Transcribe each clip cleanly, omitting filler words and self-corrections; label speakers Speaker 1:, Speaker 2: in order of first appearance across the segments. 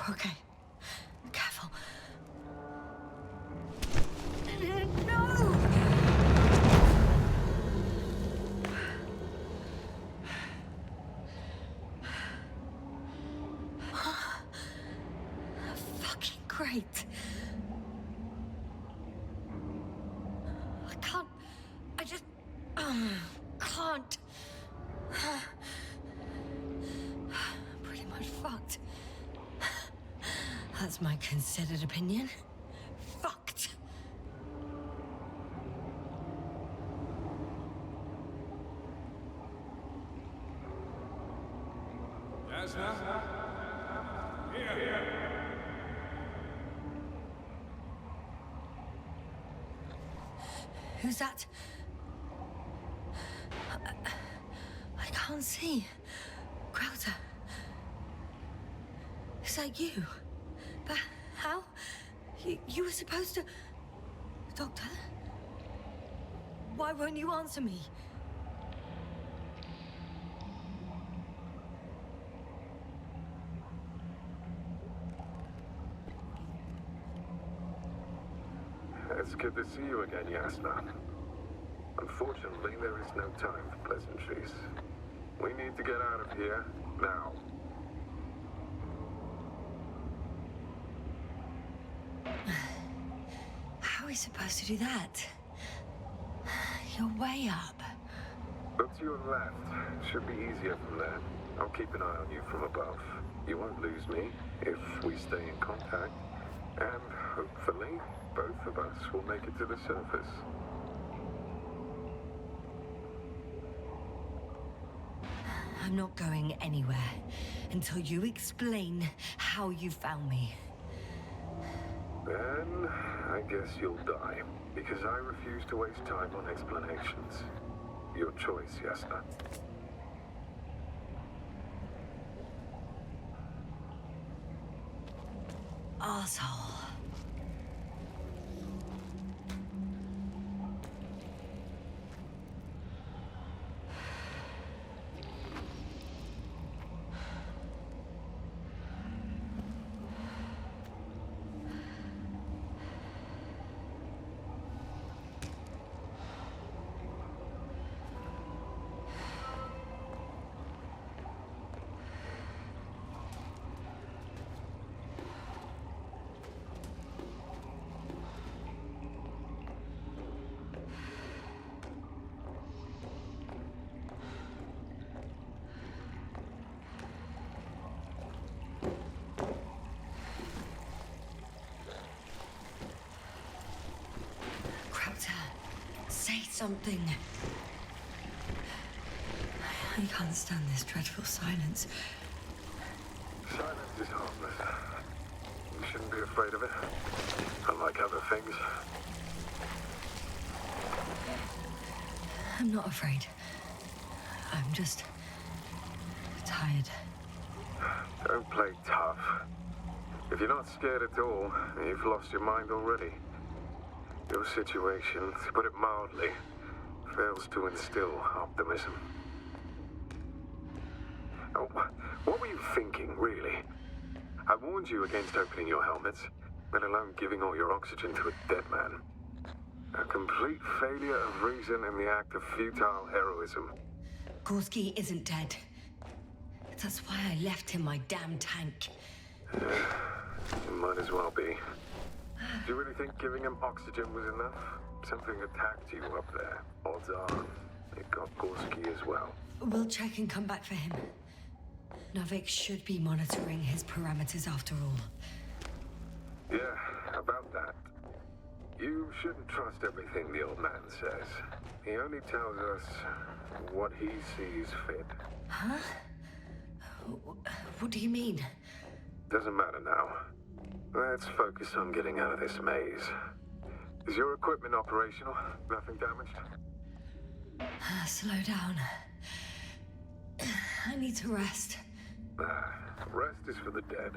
Speaker 1: Okay. Careful. Fucking great. I can't. I just can't. Pretty much fucked. That's my considered opinion. Fucked.
Speaker 2: Yasna? Here.
Speaker 1: Who's that? I can't see. Crowther. Is that you? But how? You were supposed to... Doctor? Why won't you answer me?
Speaker 3: It's good to see you again, Yasna. Unfortunately, there is no time for pleasantries. We need to get out of here, now.
Speaker 1: How are we supposed to do that? You're way up.
Speaker 3: Look to your left. Should be easier from there. I'll keep an eye on you from above. You won't lose me if we stay in contact. And hopefully, both of us will make it to the surface.
Speaker 1: I'm not going anywhere until you explain how you found me.
Speaker 3: Then, I guess you'll die, because I refuse to waste time on explanations. Your choice, Yasna.
Speaker 1: Arsehole. Say something. I can't stand this dreadful silence.
Speaker 3: Silence is harmless. You shouldn't be afraid of it. Unlike other things.
Speaker 1: I'm not afraid. I'm just tired.
Speaker 3: Don't play tough. If you're not scared at all, you've lost your mind already. Your situation, to put it mildly, fails to instill optimism. Oh, what were you thinking, really? I warned you against opening your helmets, let alone giving all your oxygen to a dead man. A complete failure of reason in the act of futile heroism.
Speaker 1: Gorski isn't dead. That's why I left him my damn tank.
Speaker 3: It might as well be. Do you really think giving him oxygen was enough? Something attacked you up there. Odds are, it got Gorski as well.
Speaker 1: We'll check and come back for him. Novik should be monitoring his parameters after all.
Speaker 3: Yeah, about that. You shouldn't trust everything the old man says. He only tells us what he sees fit.
Speaker 1: Huh? What do you mean?
Speaker 3: Doesn't matter now. Let's focus on getting out of this maze. Is your equipment operational? Nothing damaged?
Speaker 1: Slow down. I need to rest.
Speaker 3: Rest is for the dead.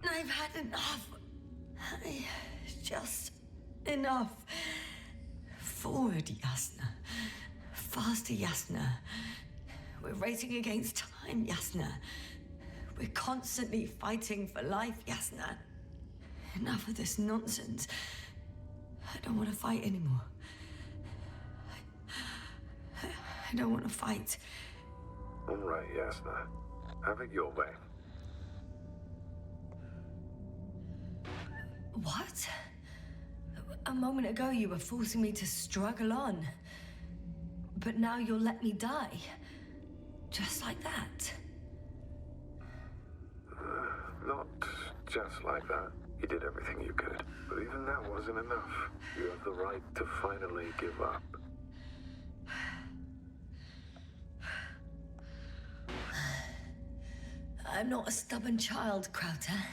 Speaker 1: I've had enough. Just enough. Forward, Yasna. Faster, Yasna. We're racing against time, Yasna. We're constantly fighting for life, Yasna. Enough of this nonsense. I don't want to fight anymore. I don't want to fight.
Speaker 3: All right, Yasna. Have it your way.
Speaker 1: What? A moment ago you were forcing me to struggle on. But now you'll let me die. Just like that.
Speaker 3: Not just like that. You did everything you could. But even that wasn't enough. You have the right to finally give up.
Speaker 1: I'm not a stubborn child, Crowther.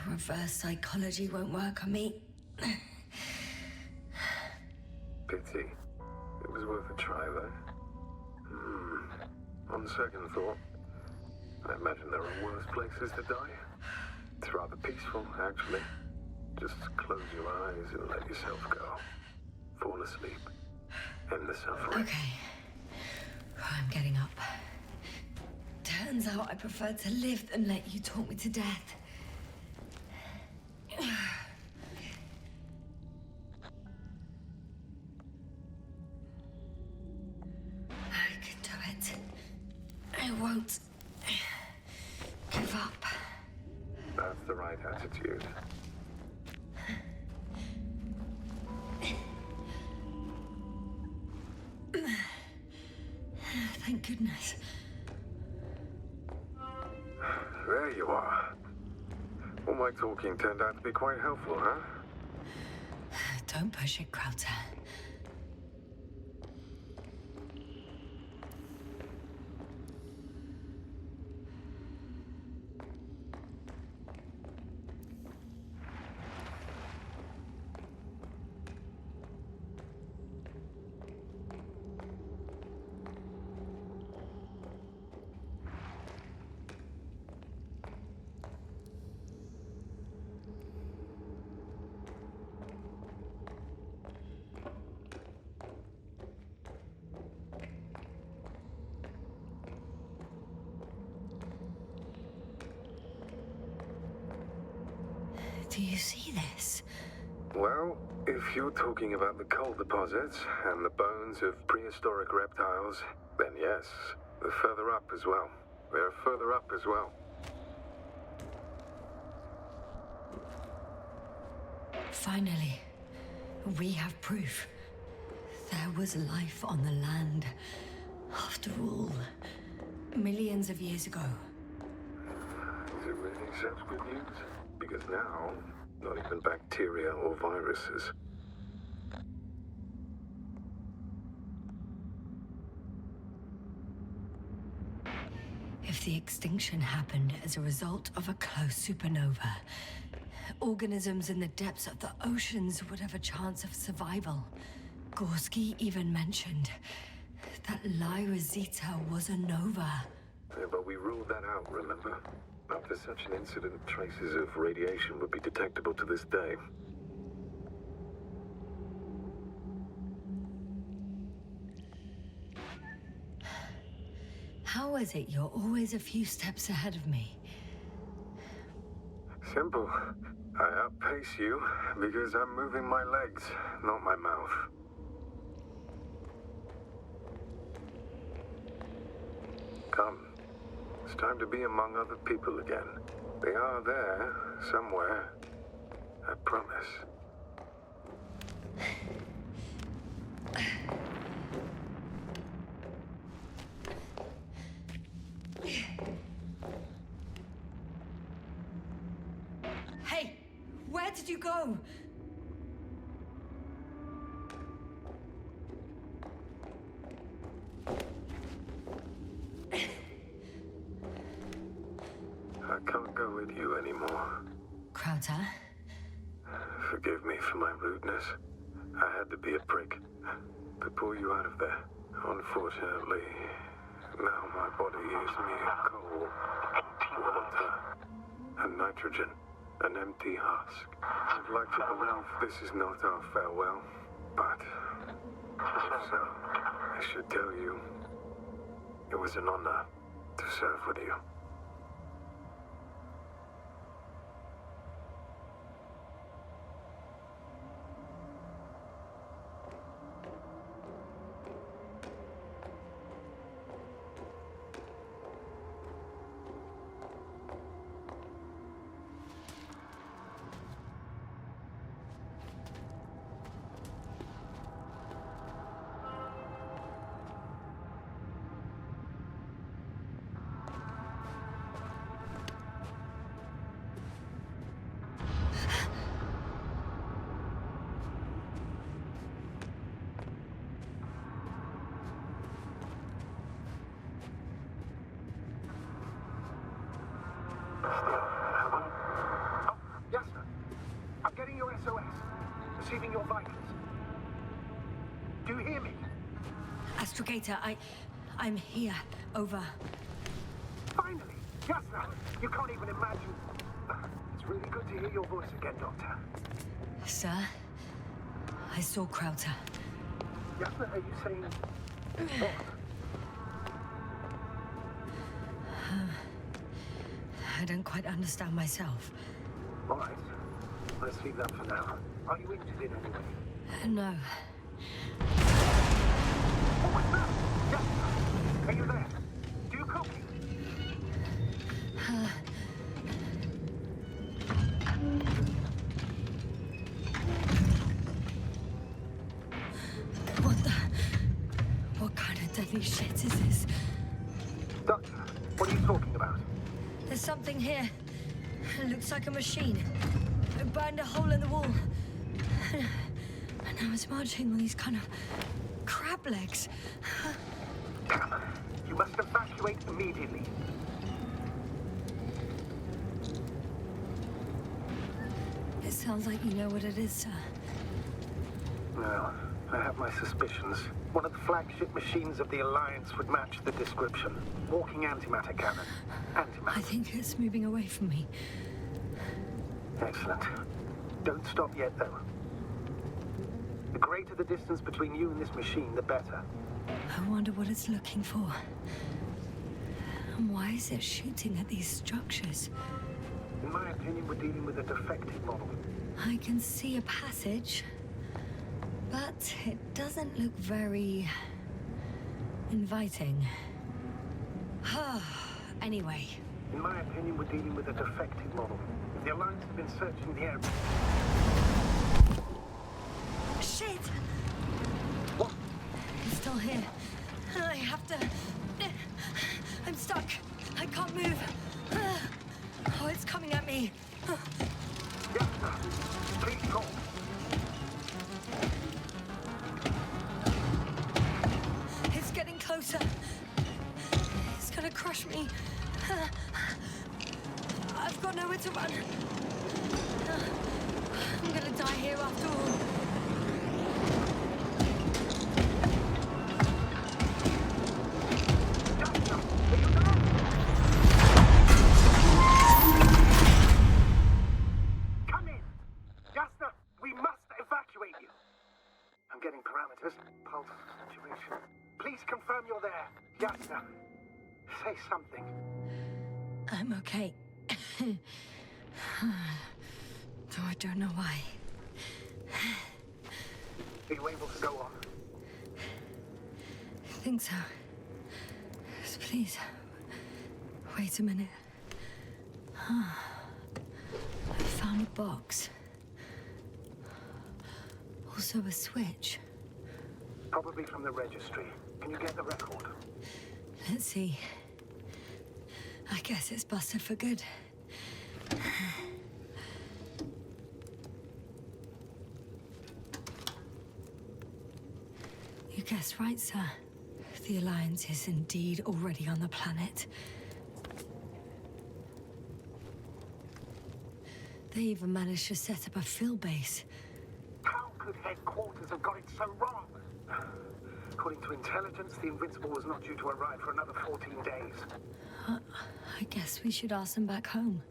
Speaker 1: Reverse psychology won't work on me.
Speaker 3: Pity. It was worth a try, though. On second thought, I imagine there are worse places to die. It's rather peaceful, actually. Just close your eyes and let yourself go. Fall asleep. End the suffering.
Speaker 1: Okay. I'm getting up. Turns out I prefer to live than let you talk me to death. I can do it. I won't give up.
Speaker 3: That's the right attitude.
Speaker 1: Thank goodness.
Speaker 3: There you are. All my talking turned out to be quite helpful, huh?
Speaker 1: Don't push it, Crowther. Do you see this?
Speaker 3: Well, if you're talking about the coal deposits and the bones of prehistoric reptiles, then yes, they're further up as well. They're further up as well.
Speaker 1: Finally, we have proof. There was life on the land. After all, millions of years ago.
Speaker 3: Is it really such good news? Because now, not even bacteria or viruses.
Speaker 1: If the extinction happened as a result of a close supernova, organisms in the depths of the oceans would have a chance of survival. Gorski even mentioned that Lyra Zeta was a nova.
Speaker 3: Yeah, but we ruled that out, remember? After such an incident, traces of radiation would be detectable to this day.
Speaker 1: How is it you're always a few steps ahead of me?
Speaker 3: Simple. I outpace you because I'm moving my legs, not my mouth. Come. It's time to be among other people again. They are there, somewhere. I promise.
Speaker 1: Hey, where did you go?
Speaker 3: I can't go with you anymore.
Speaker 1: Crowther?
Speaker 3: Forgive me for my rudeness. I had to be a prick to pull you out of there. Unfortunately, now my body is mere coal, water, and nitrogen, an empty husk. I'd like to believe this is not our farewell, but if so, I should tell you, it was an honor to serve with you. Yasna, I'm getting your SOS. Receiving your vitals. Do you hear me?
Speaker 1: Astrogator, I'm here. Over.
Speaker 3: Finally! Yasna, you can't even imagine. It's really good to hear your voice again, Doctor.
Speaker 1: Sir, I saw Crowther.
Speaker 3: Yasna, are you saying what?
Speaker 1: I don't quite understand myself.
Speaker 3: All right. Let's leave that for now. Are you injured in any way?
Speaker 1: No.
Speaker 3: What was that? Yasna, are you there? Do you copy?
Speaker 1: What kind of deadly shit is this?
Speaker 3: Doctor, what are you talking about?
Speaker 1: There's something here. It looks like a machine. It burned a hole in the wall. And now it's marching on these kind of crab legs.
Speaker 3: Damn. You must evacuate immediately.
Speaker 1: It sounds like you know what it is, sir.
Speaker 3: Well, I have my suspicions. One of the flagship machines of the Alliance would match the description. Walking antimatter cannon. Antimatter.
Speaker 1: I think it's moving away from me.
Speaker 3: Excellent. Don't stop yet, though. The greater the distance between you and this machine, the better.
Speaker 1: I wonder what it's looking for. And why is it shooting at these structures?
Speaker 3: In my opinion, we're dealing with a defective model.
Speaker 1: I can see a passage, but it doesn't look very inviting. Anyway.
Speaker 3: In my opinion, we're dealing with a defective model. The Alliance have been searching the area.
Speaker 1: Shit!
Speaker 3: What?
Speaker 1: It's still here. I have to... I'm stuck. I can't move. Oh, it's coming at me.
Speaker 3: Yasna, please go.
Speaker 1: It's getting closer. It's gonna crush me. I've got nowhere to run. I'm gonna die here after all.
Speaker 3: Come in! Yasna, we must evacuate you. I'm getting parameters, pulse, situation. Please confirm you're there. Yasna, say something.
Speaker 1: I'm okay. Though I don't know why.
Speaker 3: Are you able to go on?
Speaker 1: I think so. Yes, please. Wait a minute. I found a box. Also a switch.
Speaker 3: Probably from the registry. Can you get the record?
Speaker 1: Let's see. I guess it's busted for good. guessed right, sir. The Alliance is indeed already on the planet. They even managed to set up a field base.
Speaker 4: How could headquarters have got it so wrong? According to intelligence, the Invincible was not due to arrive for another 14 days.
Speaker 1: I guess we should ask them back home.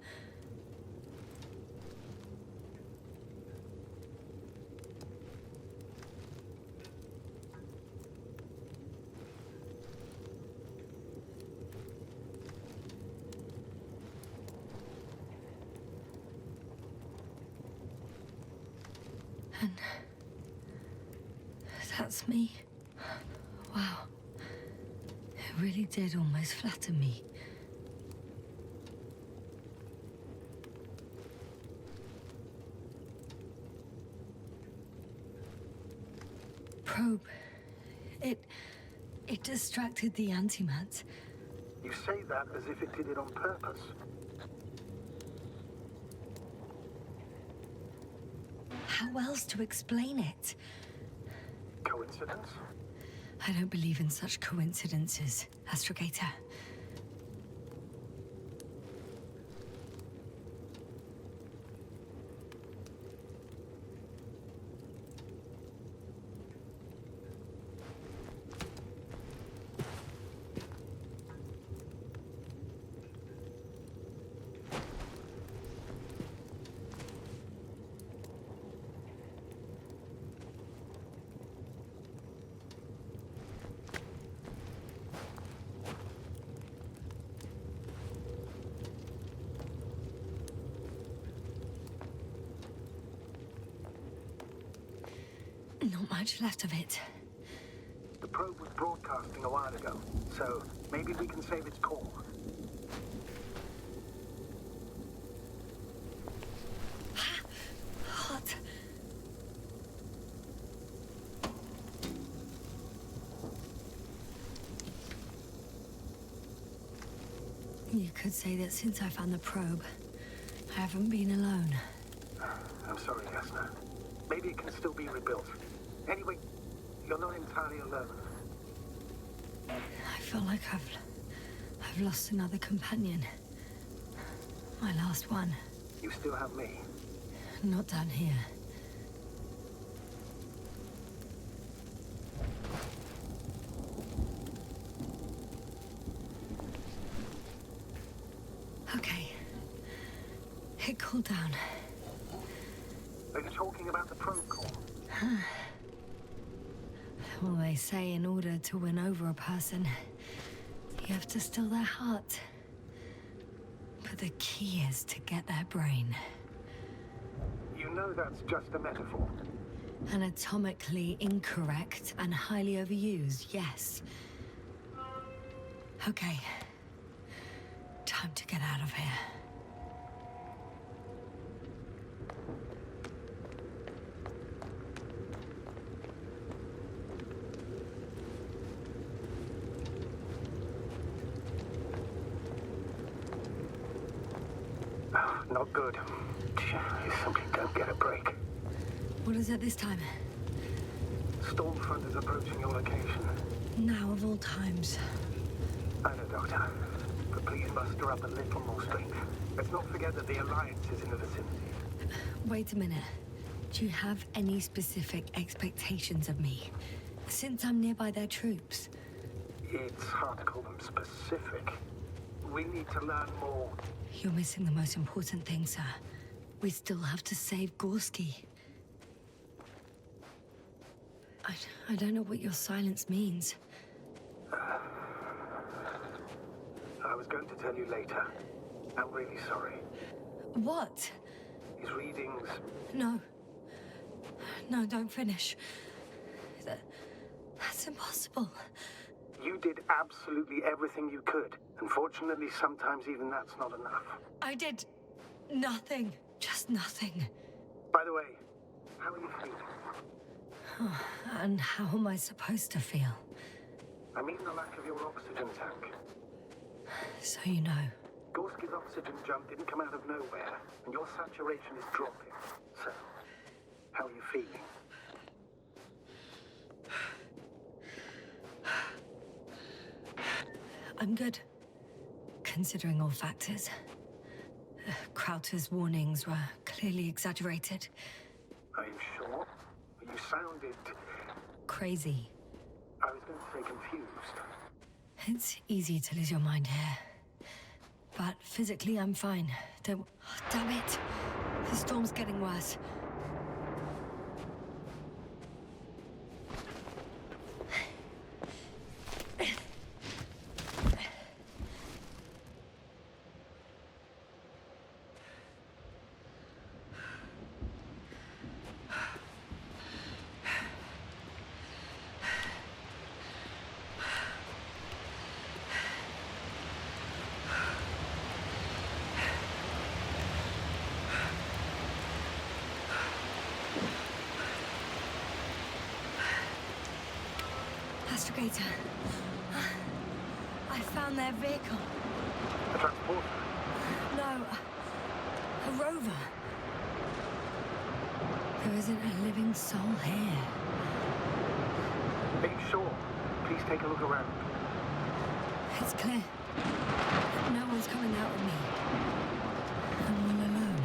Speaker 1: And that's me. Wow. It really did almost flatter me. Probe. It distracted the antimats.
Speaker 4: You say that as if it did it on purpose.
Speaker 1: How else to explain it?
Speaker 4: Coincidence?
Speaker 1: I don't believe in such coincidences, Astrogator. Not much left of it.
Speaker 4: The probe was broadcasting a while ago, so maybe we can save its call.
Speaker 1: What? You could say that since I found the probe, I haven't been alone.
Speaker 4: I'm sorry, Yasna. Maybe it can still be rebuilt. Anyway, you're not entirely alone.
Speaker 1: I feel like I've lost another companion. My last one.
Speaker 4: You still have me.
Speaker 1: Not down here. Okay. It cooled down.
Speaker 4: Are you talking about the probe call?
Speaker 1: Well, they say in order to win over a person, you have to steal their heart. But the key is to get their brain.
Speaker 4: You know that's just a metaphor.
Speaker 1: Anatomically incorrect and highly overused, yes. Okay. Time to get out of here.
Speaker 4: Not good. You simply don't get a break.
Speaker 1: What is it this time?
Speaker 4: Stormfront is approaching your location.
Speaker 1: Now of all times.
Speaker 4: I know, Doctor. But please muster up a little more strength. Let's not forget that the Alliance is in the vicinity.
Speaker 1: Wait a minute. Do you have any specific expectations of me? Since I'm nearby their troops.
Speaker 4: It's hard to call them specific. We need to learn more.
Speaker 1: You're missing the most important thing, sir. We still have to save Gorski. I don't know what your silence means.
Speaker 4: I was going to tell you later. I'm really sorry.
Speaker 1: What?
Speaker 4: His readings...
Speaker 1: No. No, don't finish. That's impossible.
Speaker 4: You did absolutely everything you could. Unfortunately, sometimes even that's not enough.
Speaker 1: I did nothing. Just nothing.
Speaker 4: By the way, how are you feeling?
Speaker 1: And how am I supposed to feel?
Speaker 4: I mean the lack of your oxygen tank.
Speaker 1: So you know.
Speaker 4: Gorski's oxygen jump didn't come out of nowhere, and your saturation is dropping. So, how are you feeling?
Speaker 1: I'm good. Considering all factors. Crowther's warnings were clearly exaggerated.
Speaker 4: Are you sure? You sounded...
Speaker 1: Crazy.
Speaker 4: I was going to say confused.
Speaker 1: It's easy to lose your mind here. But physically, I'm fine. Don't... Oh, damn it! The storm's getting worse. Astrogator. I found their vehicle.
Speaker 4: A transporter?
Speaker 1: No, a rover. There isn't a living soul here.
Speaker 4: Are you sure? Please take a look around.
Speaker 1: It's clear. No one's coming out with me. I'm all alone.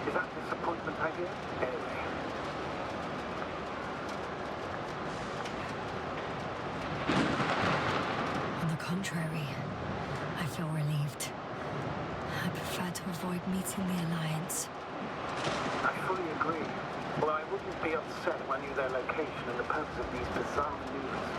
Speaker 4: Is that disappointment I hear? Anyway.
Speaker 1: On the contrary, I feel relieved. I prefer to avoid meeting the Alliance.
Speaker 4: I fully agree. Well, I wouldn't be upset if I knew their location and the purpose of these bizarre maneuvers.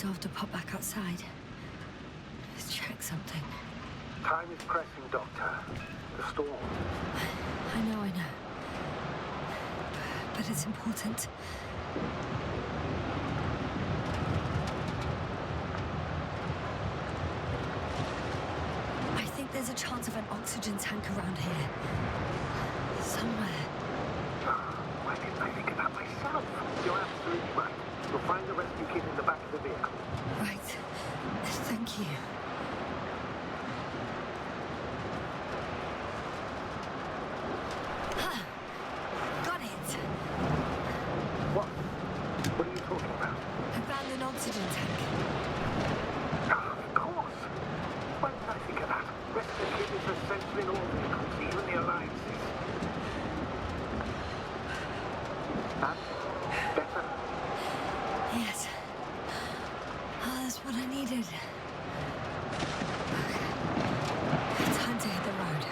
Speaker 1: Have to pop back outside. Let's check something.
Speaker 4: Time is pressing, Doctor. The storm.
Speaker 1: I know. But it's important. I think there's a chance of an oxygen tank around here. Somewhere.
Speaker 4: Why didn't I think of that myself? You're absolutely right. You'll find the rescue kit in the back of the vehicle.
Speaker 1: Right. Thank you. Got it.
Speaker 4: What? What are you talking about?
Speaker 1: I found an oxygen tank.
Speaker 4: Of course. Why did I think of that? Rescue kit is essential in all vehicles, even the Alliances. That? Better?
Speaker 1: Yes. That's what I needed. Time to hit the road.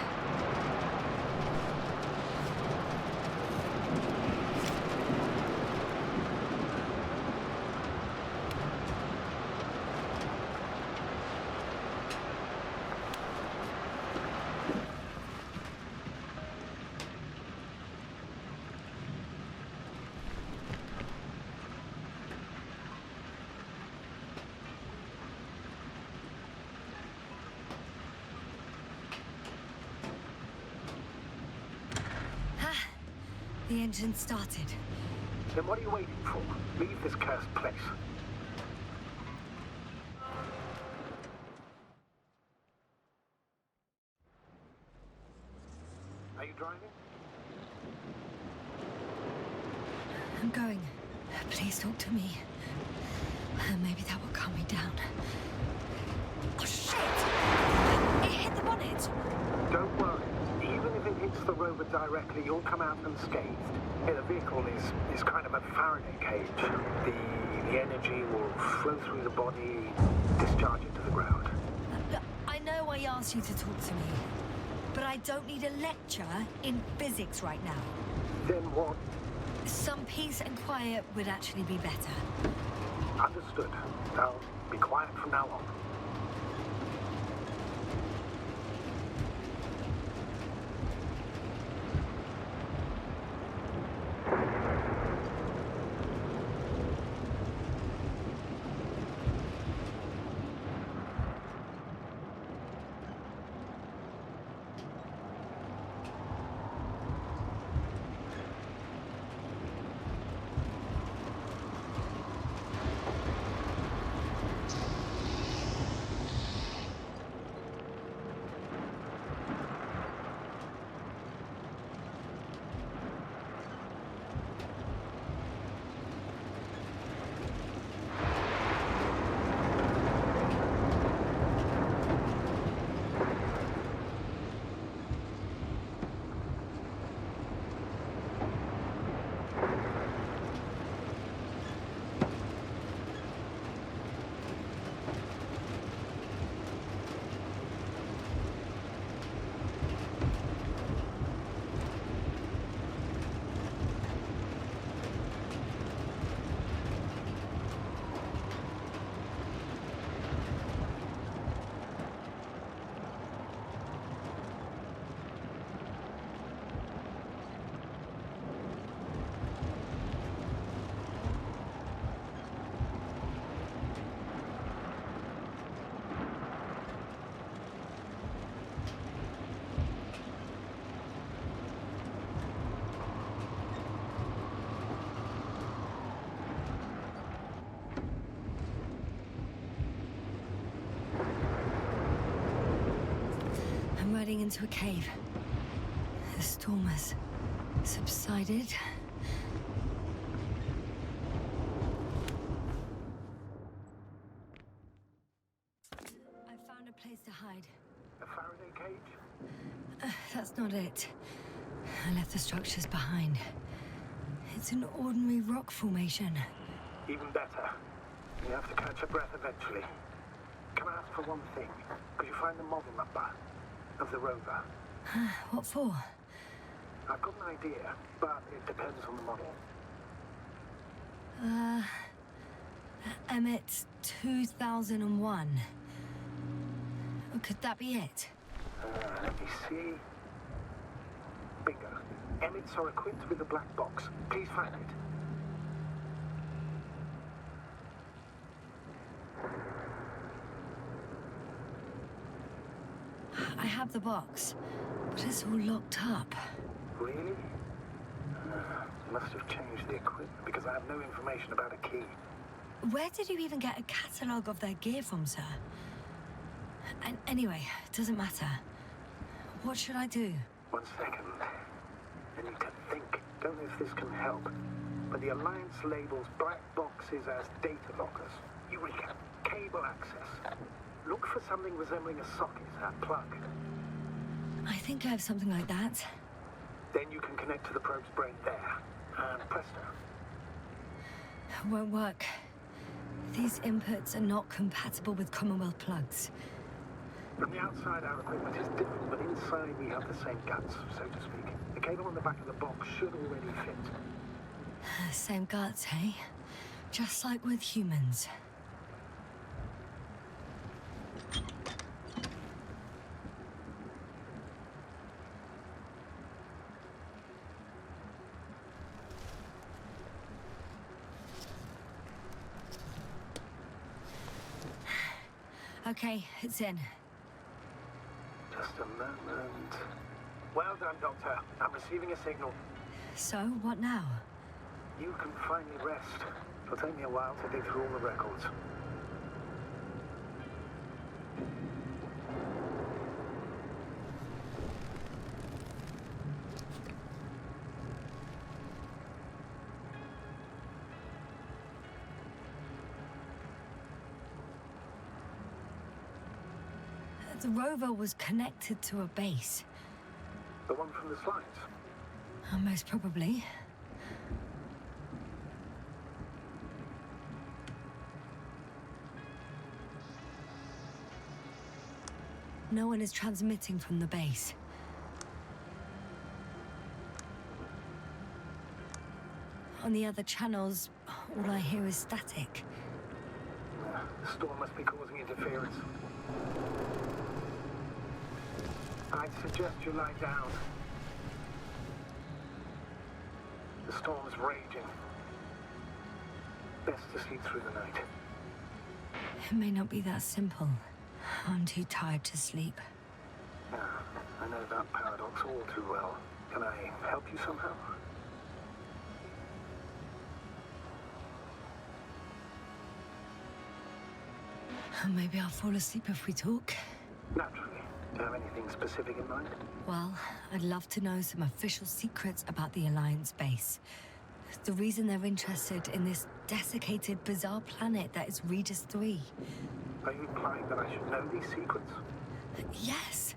Speaker 1: The engine started.
Speaker 4: Then what are you waiting for? Leave this cursed place. Are you driving?
Speaker 1: I'm going. Please talk to me. Maybe that will calm me down. Oh, shit! It hit the bonnet!
Speaker 4: Don't worry. Even if it hits the rover directly, you'll come out unscathed. Yeah, the vehicle is kind of a Faraday cage. The energy will flow through the body, discharge it to the ground.
Speaker 1: Look, I know I asked you to talk to me, but I don't need a lecture in physics right now.
Speaker 4: Then what?
Speaker 1: Some peace and quiet would actually be better.
Speaker 4: Understood. I'll be quiet from now on.
Speaker 1: riding into a cave. The storm has subsided. I found a place to hide.
Speaker 4: A Faraday cage?
Speaker 1: That's not it. I left the structures behind. It's an ordinary rock formation.
Speaker 4: Even better. You have to catch your breath eventually. Can I ask for one thing? Could you find the model number of the rover?
Speaker 1: What for?
Speaker 4: I've got an idea, but it depends on the model.
Speaker 1: Emmett 2001. Could that be it?
Speaker 4: Let me see. Bingo. Emmets are equipped with a black box. Please find it.
Speaker 1: I have the box, but it's all locked up.
Speaker 4: Really? Must have changed the equipment because I have no information about a key.
Speaker 1: Where did you even get a catalogue of their gear from, sir? And anyway, it doesn't matter. What should I do?
Speaker 4: 1 second. I need to think. Don't know if this can help. But the Alliance labels black boxes as data lockers. Eureka. Cable access. Look for something resembling a socket, a plug.
Speaker 1: I think I have something like that.
Speaker 4: Then you can connect to the probe's brain there. And presto.
Speaker 1: Won't work. These inputs are not compatible with Commonwealth plugs.
Speaker 4: From the outside, our equipment is different, but inside we have the same guts, so to speak. The cable on the back of the box should already fit.
Speaker 1: Same guts, hey? Just like with humans. Okay, it's in.
Speaker 4: Just a moment. Well done, Doctor. I'm receiving a signal.
Speaker 1: So, what now?
Speaker 4: You can finally rest. It'll take me a while to dig through all the records.
Speaker 1: The rover was connected to a base.
Speaker 4: The one from the slides?
Speaker 1: Most probably. No one is transmitting from the base. On the other channels, all I hear is static.
Speaker 4: The storm must be causing interference. I'd suggest you lie down. The storm's raging. Best to sleep through the night.
Speaker 1: It may not be that simple. I'm too tired to sleep.
Speaker 4: Yeah, I know that paradox all too well. Can I help you somehow?
Speaker 1: Maybe I'll fall asleep if we talk.
Speaker 4: Naturally. Do you have anything specific in mind?
Speaker 1: Well, I'd love to know some official secrets about the Alliance base. The reason they're interested in this desiccated, bizarre planet that is Regis III.
Speaker 4: Are you implying that I should know these secrets?
Speaker 1: Yes.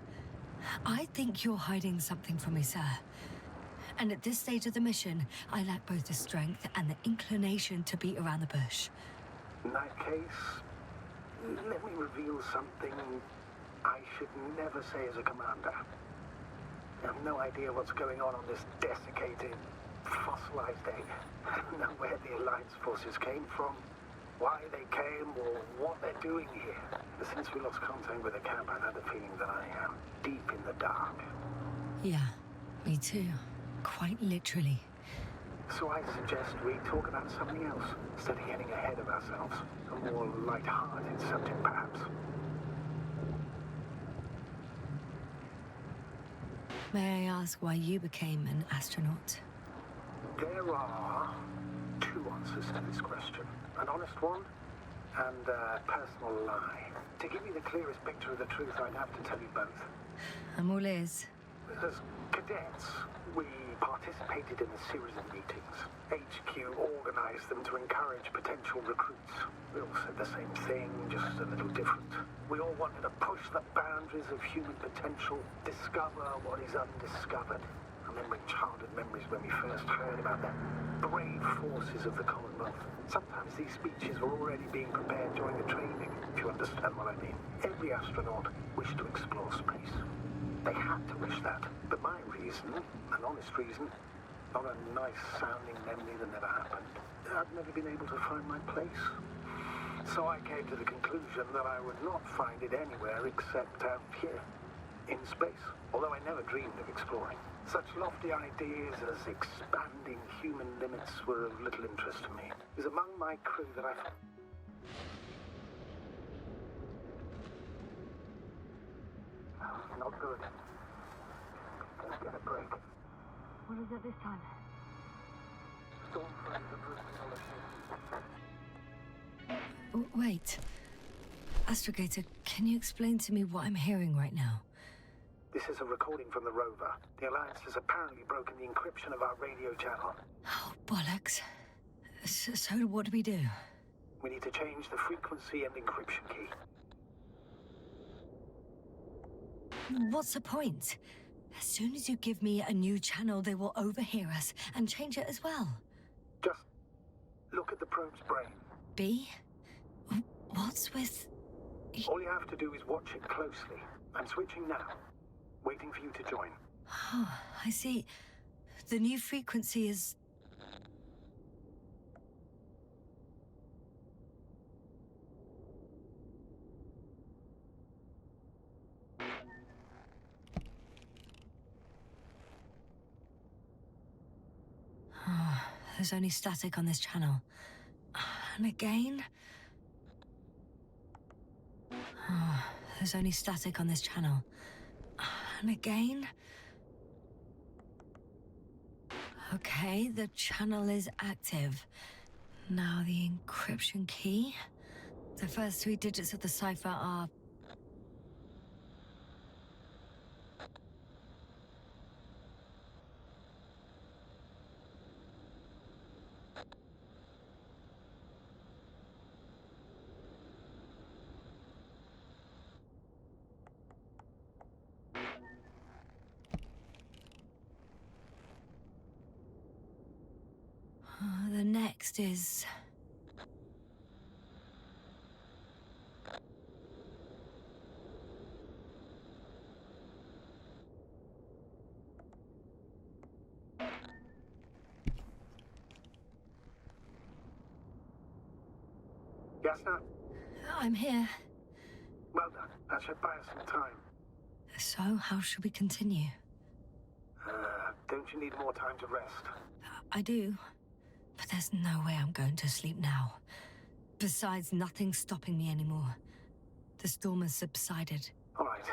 Speaker 1: I think you're hiding something from me, sir. And at this stage of the mission, I lack both the strength and the inclination to beat around the bush.
Speaker 4: In that case, let me reveal something I should never say as a commander. I have no idea what's going on this desiccated, fossilized egg. I don't know where the Alliance forces came from, why they came, or what they're doing here. But since we lost contact with the camp, I've had the feeling that I am deep in the dark.
Speaker 1: Yeah, me too. Quite literally.
Speaker 4: So I suggest we talk about something else, instead of getting ahead of ourselves. A more light-hearted subject, perhaps.
Speaker 1: May I ask why you became an astronaut?
Speaker 4: There are two answers to this question. An honest one, and a personal lie. To give you the clearest picture of the truth, I'd have to tell you both.
Speaker 1: I'm all ears.
Speaker 4: As cadets, we participated in a series of meetings. HQ organized them to encourage potential recruits. We all said the same thing, just a little different. We all wanted to push the boundaries of human potential, discover what is undiscovered. Remembering childhood memories when we first heard about the brave forces of the Commonwealth. Sometimes these speeches were already being prepared during the training, if you understand what I mean. Every astronaut wished to explore space. They had to wish that. But my reason, an honest reason, not a nice-sounding memory that never happened. I'd never been able to find my place. So I came to the conclusion that I would not find it anywhere except out here, in space. Although I never dreamed of exploring. Such lofty ideas as expanding human limits were of little interest to me. It was among my crew that I... Not good. Let's get a break.
Speaker 1: What is it this time?
Speaker 4: Storm front of the
Speaker 1: Wait. Astrogator, can you explain to me what I'm hearing right now?
Speaker 4: This is a recording from the rover. The Alliance has apparently broken the encryption of our radio channel.
Speaker 1: Oh, bollocks. So what do we do?
Speaker 4: We need to change the frequency and encryption key.
Speaker 1: What's the point? As soon as you give me a new channel, they will overhear us and change it as well.
Speaker 4: Just look at the probe's brain.
Speaker 1: B? What's with...
Speaker 4: All you have to do is watch it closely. I'm switching now. Waiting for you to join.
Speaker 1: Oh, I see. The new frequency is... Oh, there's only static on this channel. And again... Oh, there's only static on this channel. And again... Okay, the channel is active. Now the encryption key. The first 3 digits of the cipher are... The next is...
Speaker 4: Yasna?
Speaker 1: I'm here.
Speaker 4: Well done. That should buy us some time.
Speaker 1: So, how should we continue?
Speaker 4: Don't you need more time to rest?
Speaker 1: I do. But there's no way I'm going to sleep now. Besides, nothing's stopping me anymore. The storm has subsided.
Speaker 4: All right.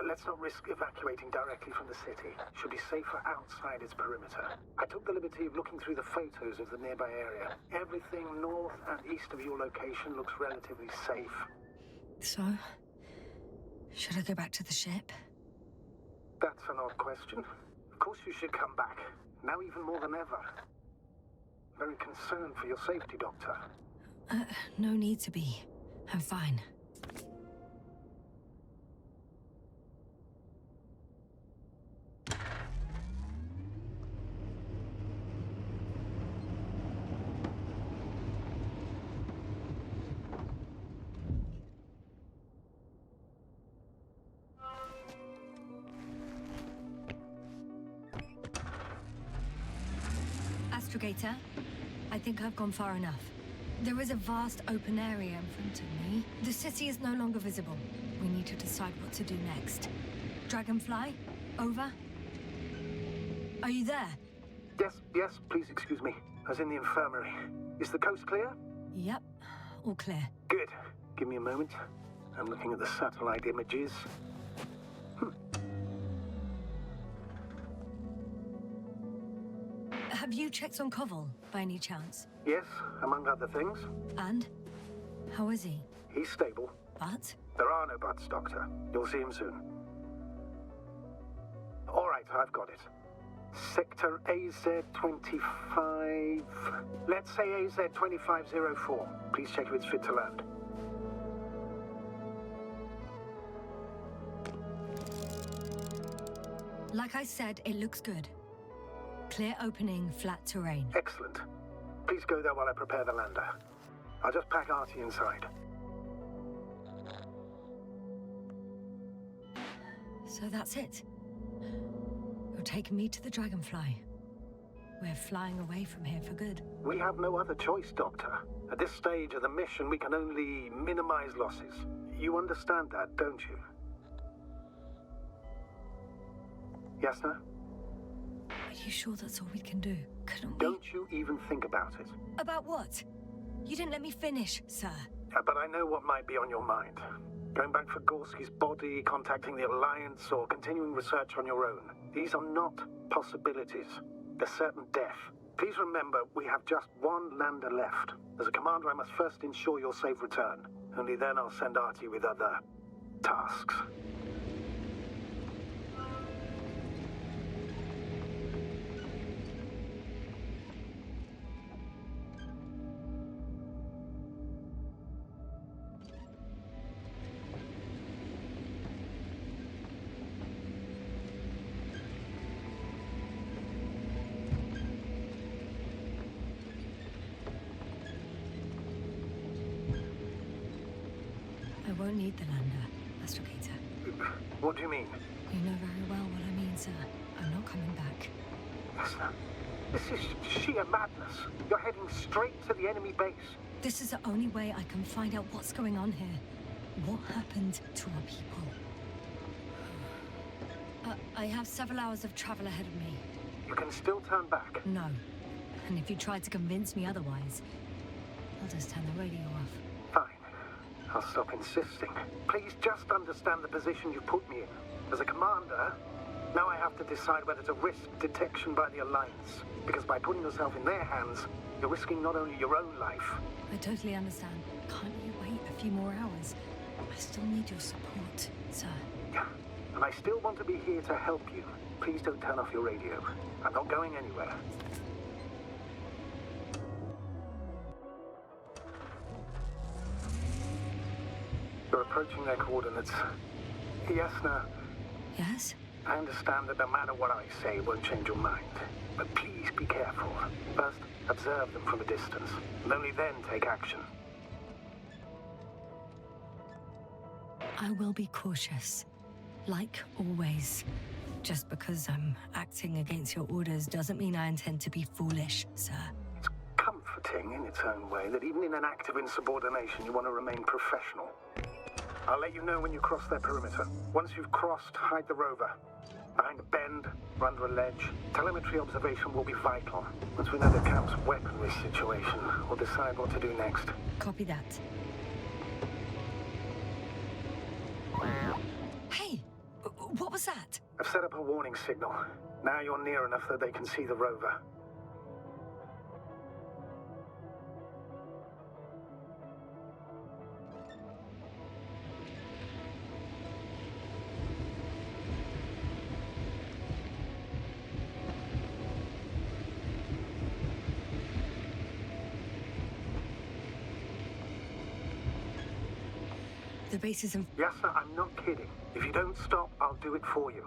Speaker 4: Let's not risk evacuating directly from the city. Should be safer outside its perimeter. I took the liberty of looking through the photos of the nearby area. Everything north and east of your location looks relatively safe.
Speaker 1: So, should I go back to the ship?
Speaker 4: That's an odd question. Of course you should come back. Now even more than ever. Very concerned for your safety, Doctor.
Speaker 1: No need to be. I'm fine. Astrogator, I think I've gone far enough. There is a vast open area in front of me. The city is no longer visible. We need to decide what to do next. Dragonfly, over. Are you there?
Speaker 4: Yes, please excuse me. I was in the infirmary. Is the coast clear?
Speaker 1: Yep, all clear.
Speaker 4: Good. Give me a moment. I'm looking at the satellite images.
Speaker 1: Have you checked on Koval, by any chance?
Speaker 4: Yes, among other things.
Speaker 1: And? How is he?
Speaker 4: He's stable.
Speaker 1: But?
Speaker 4: There are no buts, Doctor. You'll see him soon. All right, I've got it. Sector AZ-25... Let's say AZ-2504. Please check if it's fit to land.
Speaker 1: Like I said, it looks good. Clear opening, flat terrain.
Speaker 4: Excellent. Please go there while I prepare the lander. I'll just pack Artie inside.
Speaker 1: So that's it. You're taking me to the Dragonfly. We're flying away from here for good.
Speaker 4: We have no other choice, Doctor. At this stage of the mission, we can only minimize losses. You understand that, don't you? Yasna?
Speaker 1: Are you sure that's all we can do? Couldn't we...
Speaker 4: Don't you even think about it.
Speaker 1: About what? You didn't let me finish, sir.
Speaker 4: But I know what might be on your mind. Going back for Gorski's body, contacting the Alliance, or continuing research on your own. These are not possibilities. They're certain death. Please remember, we have just one lander left. As a commander, I must first ensure your safe return. Only then I'll send Artie with other tasks.
Speaker 1: I won't need the lander, astrogator.
Speaker 4: What do you mean?
Speaker 1: You know very well what I mean, sir. I'm not coming back.
Speaker 4: Yasna, this is sheer madness. You're heading straight to the enemy base.
Speaker 1: This is the only way I can find out what's going on here. What happened to our people? I have several hours of travel ahead of me.
Speaker 4: You can still turn back.
Speaker 1: No. And if you try to convince me otherwise, I'll just turn the radio off.
Speaker 4: Fine. I'll stop insisting. Please just understand the position you put me in. As a commander, now I have to decide whether to risk detection by the Alliance. Because by putting yourself in their hands, you're risking not only your own life.
Speaker 1: I totally understand. Can't you wait a few more hours? I still need your support, sir.
Speaker 4: Yeah. And I still want to be here to help you. Please don't turn off your radio. I'm not going anywhere. You're approaching their coordinates. Yasna,
Speaker 1: Yes?
Speaker 4: I understand that no matter what I say, it won't change your mind. But please be careful. First, observe them from a distance, and only then take action.
Speaker 1: I will be cautious. Like always. Just because I'm acting against your orders doesn't mean I intend to be foolish, sir.
Speaker 4: It's comforting in its own way that even in an act of insubordination, you want to remain professional. I'll let you know when you cross their perimeter. Once you've crossed, hide the rover. Behind a bend, or under a ledge. Telemetry observation will be vital. Once we know the camp's weaponry situation, we'll decide what to do next.
Speaker 1: Copy that. Hey! What was that?
Speaker 4: I've set up a warning signal. Now you're near enough that they can see the rover.
Speaker 1: The base is in...
Speaker 4: Yasna, I'm not kidding. If you don't stop, I'll do it for you.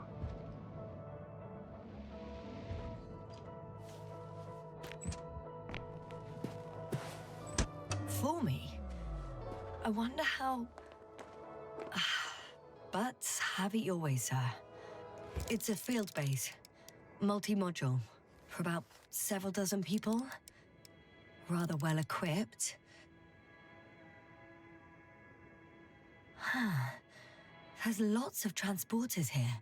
Speaker 1: For me? I wonder how... But have it your way, sir. It's a field base. Multi-module. For about several dozen people. Rather well equipped. There's lots of transporters here.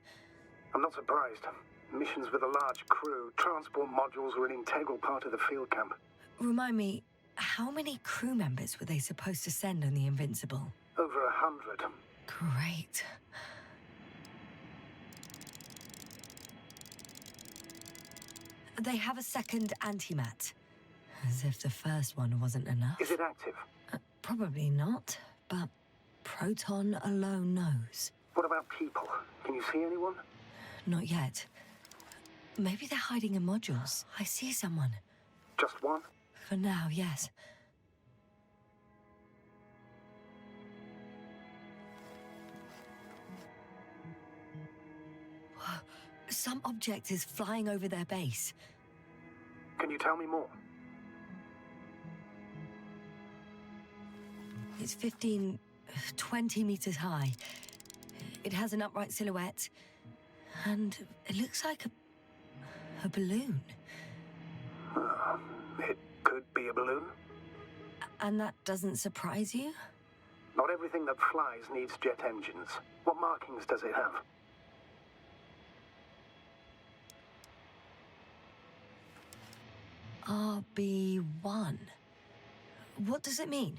Speaker 4: I'm not surprised. Missions with a large crew, transport modules were an integral part of the field camp.
Speaker 1: Remind me, how many crew members were they supposed to send on the Invincible?
Speaker 4: Over 100.
Speaker 1: Great. They have a second antimat. As if the first one wasn't enough.
Speaker 4: Is it active?
Speaker 1: Probably not, but Proton alone knows.
Speaker 4: What about people? Can you see anyone?
Speaker 1: Not yet. Maybe they're hiding in modules. I see someone.
Speaker 4: Just one?
Speaker 1: For now, yes. Some object is flying over their base.
Speaker 4: Can you tell me more?
Speaker 1: It's 15, 20 meters high. It has an upright silhouette, and it looks like a balloon.
Speaker 4: It could be a balloon.
Speaker 1: And that doesn't surprise you?
Speaker 4: Not everything that flies needs jet engines. What markings does it have?
Speaker 1: RB1. What does it mean?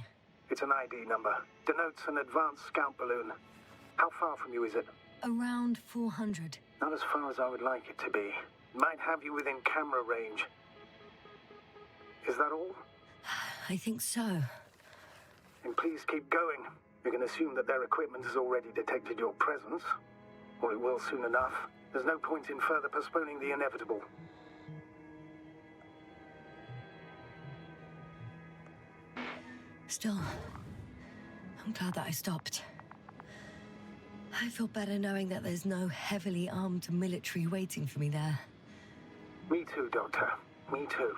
Speaker 4: It's an ID number. Denotes an advanced scout balloon. How far from you is it?
Speaker 1: Around 400.
Speaker 4: Not as far as I would like it to be. Might have you within camera range. Is that all?
Speaker 1: I think so.
Speaker 4: Then please keep going. You can assume that their equipment has already detected your presence. Or it will soon enough. There's no point in further postponing the inevitable.
Speaker 1: Still, I'm glad that I stopped. I feel better knowing that there's no heavily armed military waiting for me there.
Speaker 4: Me too, Doctor. Me too.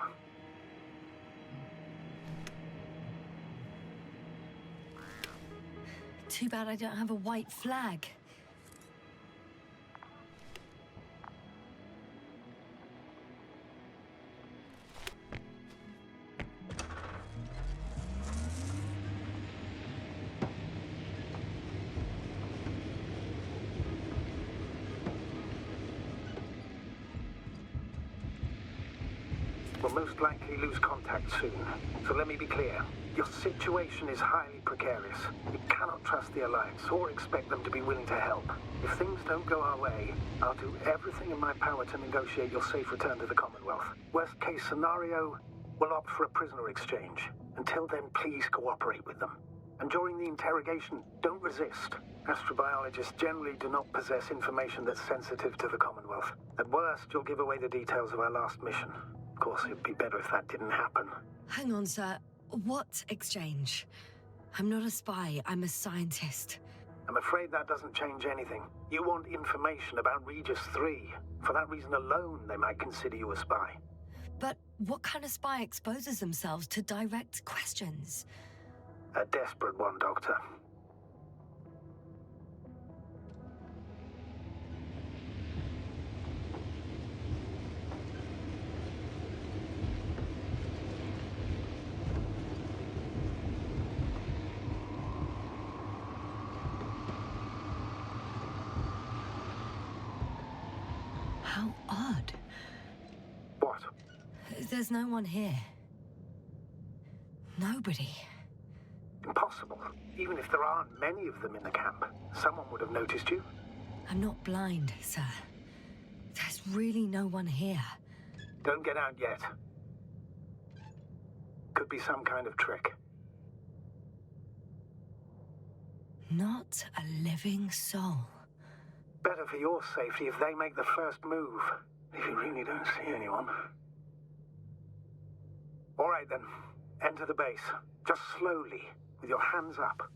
Speaker 1: Too bad I don't have a white flag.
Speaker 4: We'll most likely lose contact soon. So let me be clear. Your situation is highly precarious. You cannot trust the Alliance or expect them to be willing to help. If things don't go our way, I'll do everything in my power to negotiate your safe return to the Commonwealth. Worst case scenario, we'll opt for a prisoner exchange. Until then, please cooperate with them. And during the interrogation, don't resist. Astrobiologists generally do not possess information that's sensitive to the Commonwealth. At worst, you'll give away the details of our last mission. Of course, it'd be better if that didn't happen.
Speaker 1: Hang on, sir. What exchange? I'm not a spy, I'm a scientist.
Speaker 4: I'm afraid that doesn't change anything. You want information about Regis III. For that reason alone, they might consider you a spy.
Speaker 1: But what kind of spy exposes themselves to direct questions?
Speaker 4: A desperate one, Doctor.
Speaker 1: How odd.
Speaker 4: What?
Speaker 1: There's no one here. Nobody.
Speaker 4: Impossible. Even if there aren't many of them in the camp, someone would have noticed you.
Speaker 1: I'm not blind, sir. There's really no one here.
Speaker 4: Don't get out yet. Could be some kind of trick.
Speaker 1: Not a living soul.
Speaker 4: Better for your safety if they make the first move. If you really don't see anyone. All right then. Enter the base. Just slowly, with your hands up.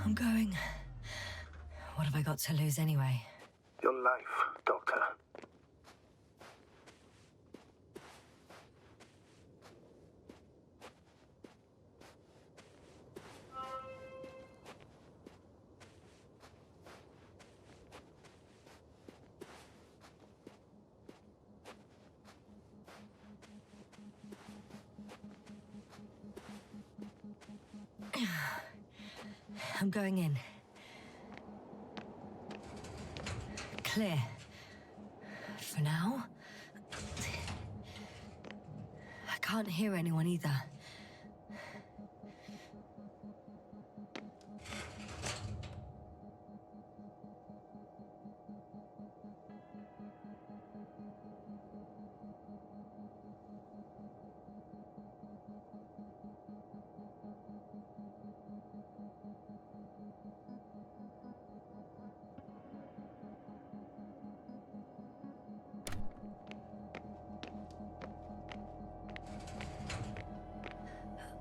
Speaker 1: I'm going. What have I got to lose anyway?
Speaker 4: Your life, Doctor.
Speaker 1: I'm going in. Clear. For now. I can't hear anyone either.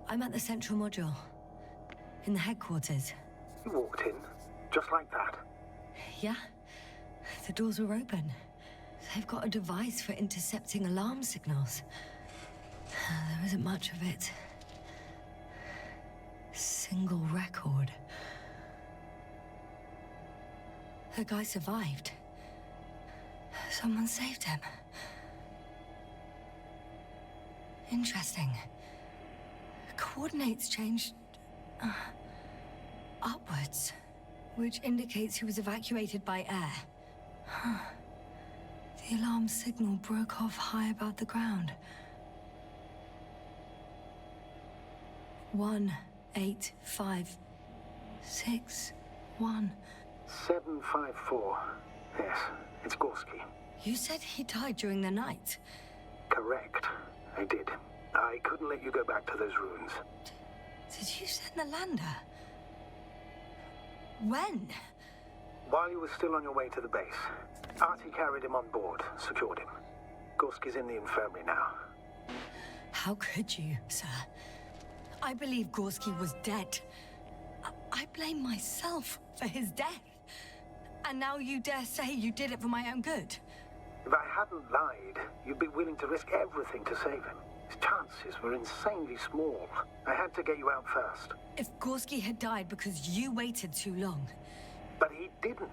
Speaker 1: I'm at the central module. In the headquarters.
Speaker 4: You walked in, just like that.
Speaker 1: Yeah. The doors were open. They've got a device for intercepting alarm signals. There isn't much of it. Single record. The guy survived. Someone saved him. Interesting. Coordinates changed upwards, which indicates he was evacuated by air. The alarm signal broke off high above the ground. 18561.
Speaker 4: 754. Yes, it's Gorski.
Speaker 1: You said he died during the night.
Speaker 4: Correct. I did. I couldn't let you go back to those ruins.
Speaker 1: Did you send the lander? When?
Speaker 4: While you were still on your way to the base, Artie carried him on board, secured him. Gorski's in the infirmary now.
Speaker 1: How could you, sir? I believe Gorski was dead. I blame myself for his death. And now you dare say you did it for my own good.
Speaker 4: If I hadn't lied, you'd be willing to risk everything to save him. His chances were insanely small. I had to get you out first.
Speaker 1: If Gorski had died because you waited too long...
Speaker 4: But he didn't.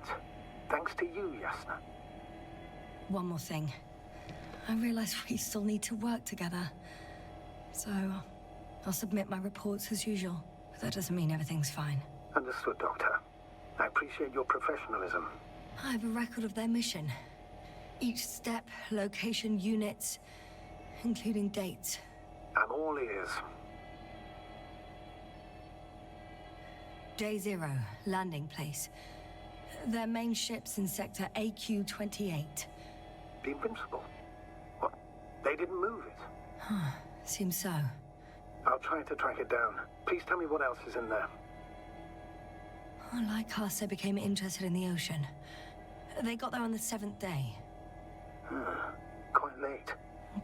Speaker 4: Thanks to you, Yasna.
Speaker 1: One more thing. I realize we still need to work together. So, I'll submit my reports as usual. But that doesn't mean everything's fine.
Speaker 4: Understood, Doctor. I appreciate your professionalism.
Speaker 1: I have a record of their mission. Each step, location, units, including dates.
Speaker 4: I'm all ears.
Speaker 1: Day 0, landing place. Their main ship's in sector AQ-28.
Speaker 4: The Invincible? What? They didn't move it?
Speaker 1: Seems so.
Speaker 4: I'll try to track it down. Please tell me what else is in there.
Speaker 1: Like us, they became interested in the ocean. They got there on the 7th day.
Speaker 4: Quite late.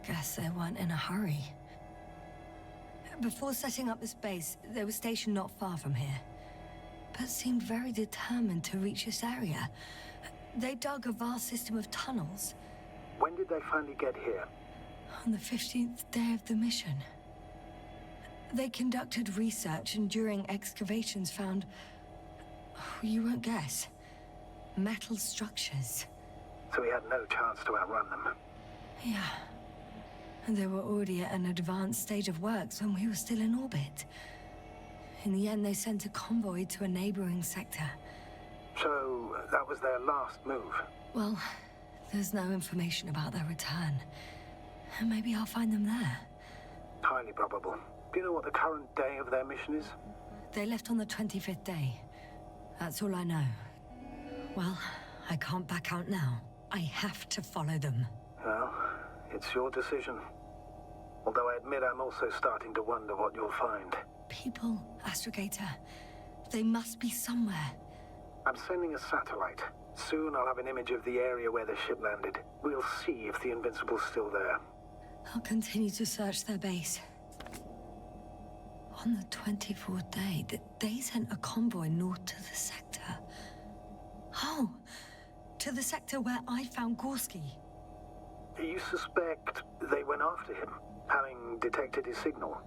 Speaker 1: Guess they weren't in a hurry. Before setting up this base, they were stationed not far from here. But seemed very determined to reach this area. They dug a vast system of tunnels.
Speaker 4: When did they finally get here?
Speaker 1: On the 15th day of the mission. They conducted research and during excavations found... you won't guess. Metal structures.
Speaker 4: So we had no chance to outrun them.
Speaker 1: Yeah. And they were already at an advanced stage of works when we were still in orbit. In the end, they sent a convoy to a neighboring sector.
Speaker 4: So, that was their last move?
Speaker 1: Well, there's no information about their return. Maybe I'll find them there.
Speaker 4: Highly probable. Do you know what the current day of their mission is?
Speaker 1: They left on the 25th day. That's all I know. Well, I can't back out now. I have to follow them.
Speaker 4: Well, it's your decision. Although I admit I'm also starting to wonder what you'll find.
Speaker 1: People, Astrogator. They must be somewhere.
Speaker 4: I'm sending a satellite. Soon I'll have an image of the area where the ship landed. We'll see if the Invincible's still there.
Speaker 1: I'll continue to search their base. On the 24th day, they sent a convoy north to the sector. Oh, to the sector where I found Gorski.
Speaker 4: You suspect they went after him, having detected his signal?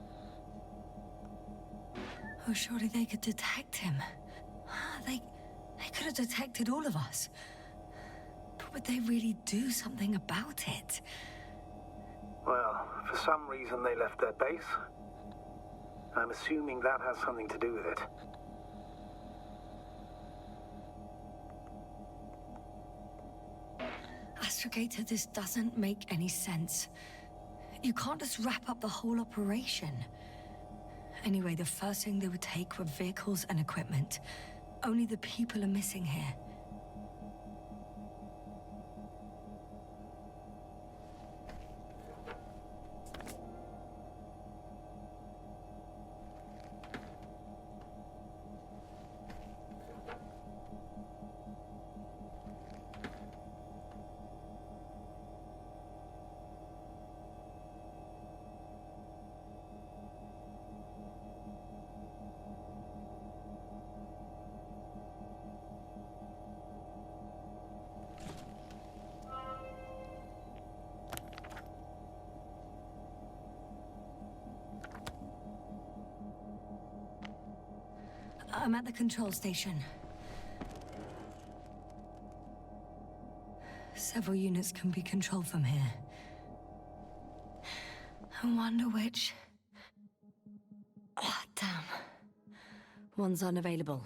Speaker 1: Oh, surely they could detect him. They could have detected all of us. But would they really do something about it?
Speaker 4: Well, for some reason they left their base. I'm assuming that has something to do with it.
Speaker 1: Astrogator, this doesn't make any sense. You can't just wrap up the whole operation. Anyway, the first thing they would take were vehicles and equipment. Only the people are missing here. I'm at the control station. Several units can be controlled from here. I wonder which... Oh, damn. One's unavailable.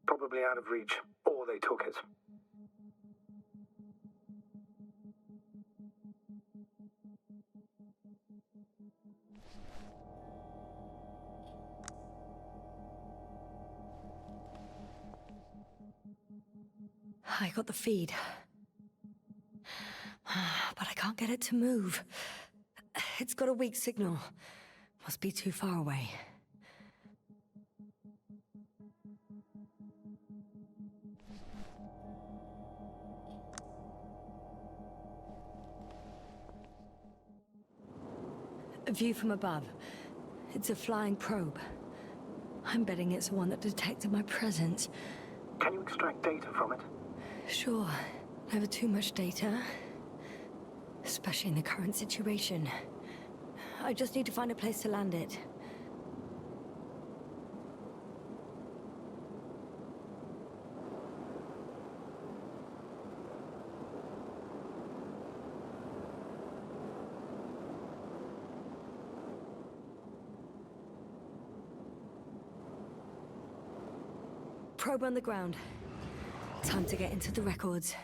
Speaker 4: Probably out of reach, or they took it.
Speaker 1: I got the feed. But I can't get it to move. It's got a weak signal. Must be too far away. A view from above. It's a flying probe. I'm betting it's the one that detected my presence.
Speaker 4: Can you extract data from it?
Speaker 1: Sure. Never too much data. Especially in the current situation. I just need to find a place to land it. Probe on the ground. Time to get into the records.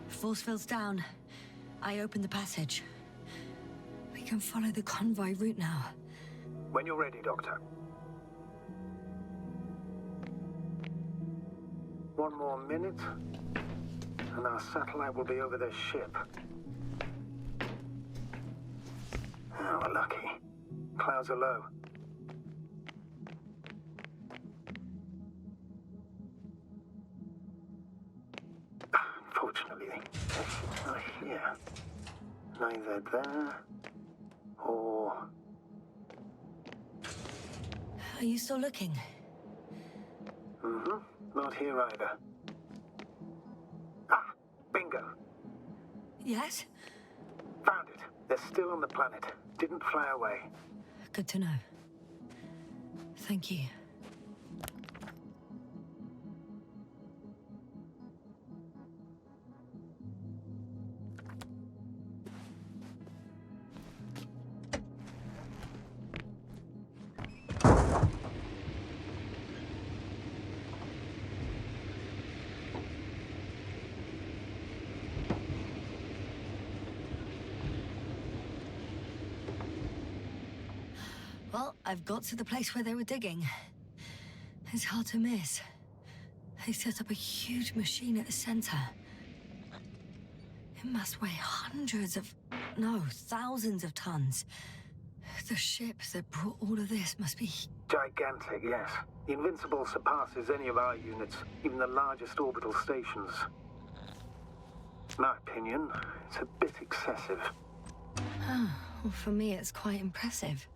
Speaker 1: Force field's down. I open the passage. We can follow the convoy route now.
Speaker 4: When you're ready, Doctor. One more minute, and our satellite will be over this ship. Oh, we're lucky. Clouds are low. Unfortunately, it's not here. Neither there, or...
Speaker 1: Are you still looking?
Speaker 4: Mm-hmm. Not here either. Ah, bingo.
Speaker 1: Yes?
Speaker 4: Found it. They're still on the planet. Didn't fly away.
Speaker 1: Good to know. Thank you. Well, I've got to the place where they were digging. It's hard to miss. They set up a huge machine at the center. It must weigh thousands of tons. The ship that brought all of this must be
Speaker 4: Gigantic, yes. The Invincible surpasses any of our units, even the largest orbital stations. In my opinion, it's a bit excessive.
Speaker 1: Well, for me, it's quite impressive.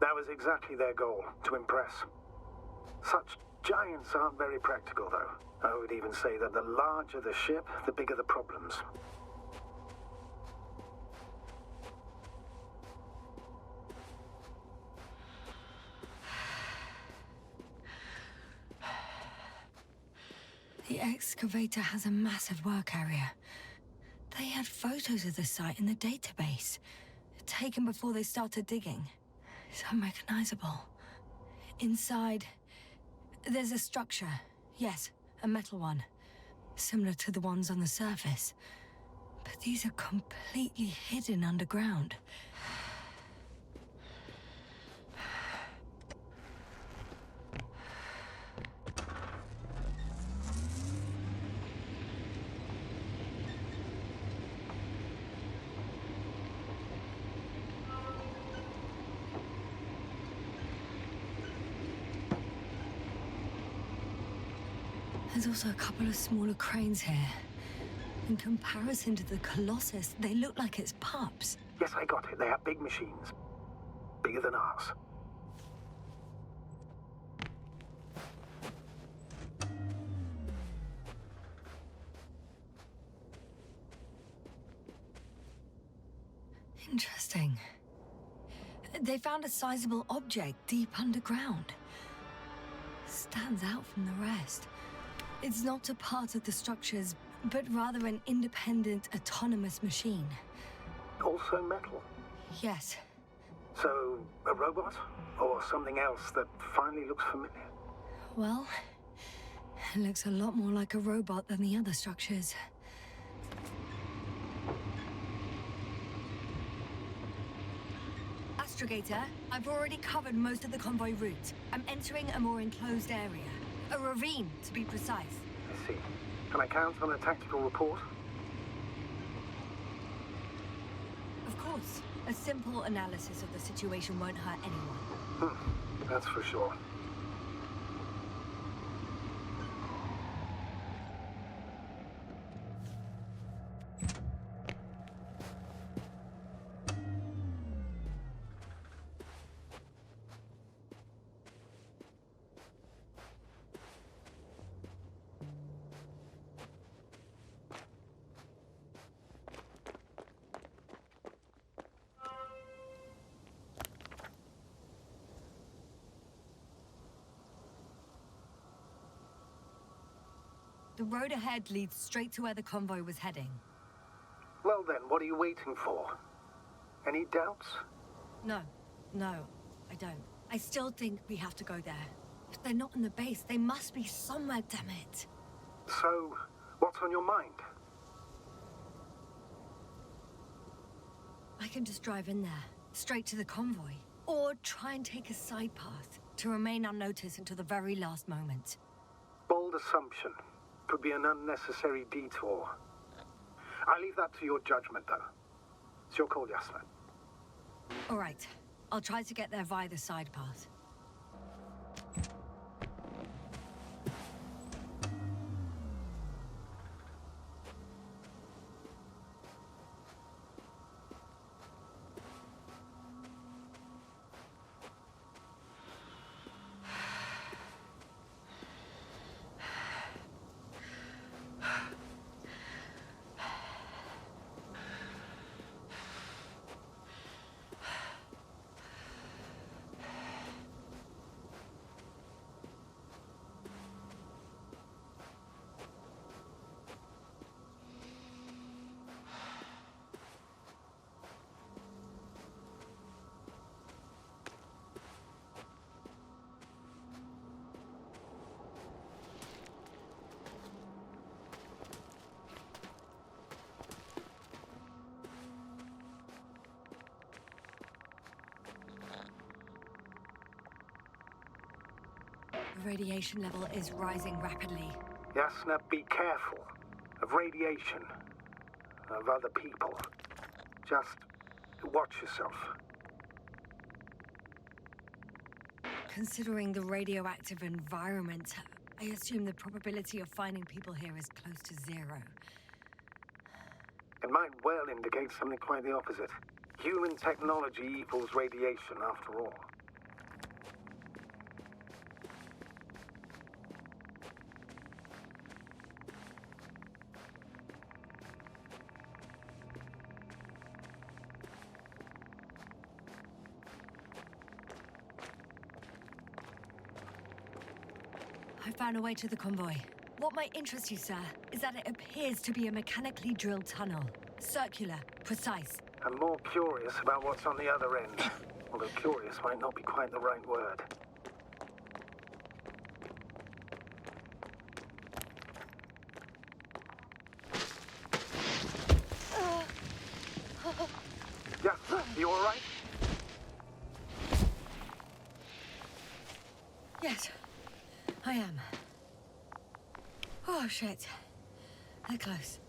Speaker 4: That was exactly their goal, to impress. Such giants aren't very practical, though. I would even say that the larger the ship, the bigger the problems.
Speaker 1: The excavator has a massive work area. They had photos of the site in the database, taken before they started digging. It's unrecognizable. Inside, there's a structure. Yes, a metal one. Similar to the ones on the surface. But these are completely hidden underground. There's also a couple of smaller cranes here. In comparison to the Colossus, they look like it's pups.
Speaker 4: Yes, I got it. They have big machines. Bigger than ours.
Speaker 1: Interesting. They found a sizable object deep underground. Stands out from the rest. It's not a part of the structures, but rather an independent, autonomous machine.
Speaker 4: Also metal.
Speaker 1: Yes.
Speaker 4: So, a robot? Or something else that finally looks familiar?
Speaker 1: Well, it looks a lot more like a robot than the other structures. Astrogator, I've already covered most of the convoy route. I'm entering a more enclosed area. A ravine, to be precise.
Speaker 4: I see. Can I count on a tactical report?
Speaker 1: Of course. A simple analysis of the situation won't hurt anyone.
Speaker 4: That's for sure.
Speaker 1: The road ahead leads straight to where the convoy was heading.
Speaker 4: Well then, what are you waiting for? Any doubts?
Speaker 1: No, I don't. I still think we have to go there. If they're not in the base, they must be somewhere, damn it.
Speaker 4: So, what's on your mind?
Speaker 1: I can just drive in there, straight to the convoy. Or try and take a side path, to remain unnoticed until the very last moment.
Speaker 4: Bold assumption. Could be an unnecessary detour. I leave that to your judgment, though. It's your call, Yasna.
Speaker 1: All right. I'll try to get there via the side path. The radiation level is rising rapidly.
Speaker 4: Yasna, be careful. Of radiation. Of other people. Just watch yourself.
Speaker 1: Considering the radioactive environment, I assume the probability of finding people here is close to 0.
Speaker 4: It might well indicate something quite the opposite. Human technology equals radiation, after all.
Speaker 1: I found a way to the convoy. What might interest you, sir, is that it appears to be a mechanically drilled tunnel. Circular, precise.
Speaker 4: I'm more curious about what's on the other end. Although curious might not be quite the right word. Yeah, you all right?
Speaker 1: Yes, I am. Oh, shit. They're close.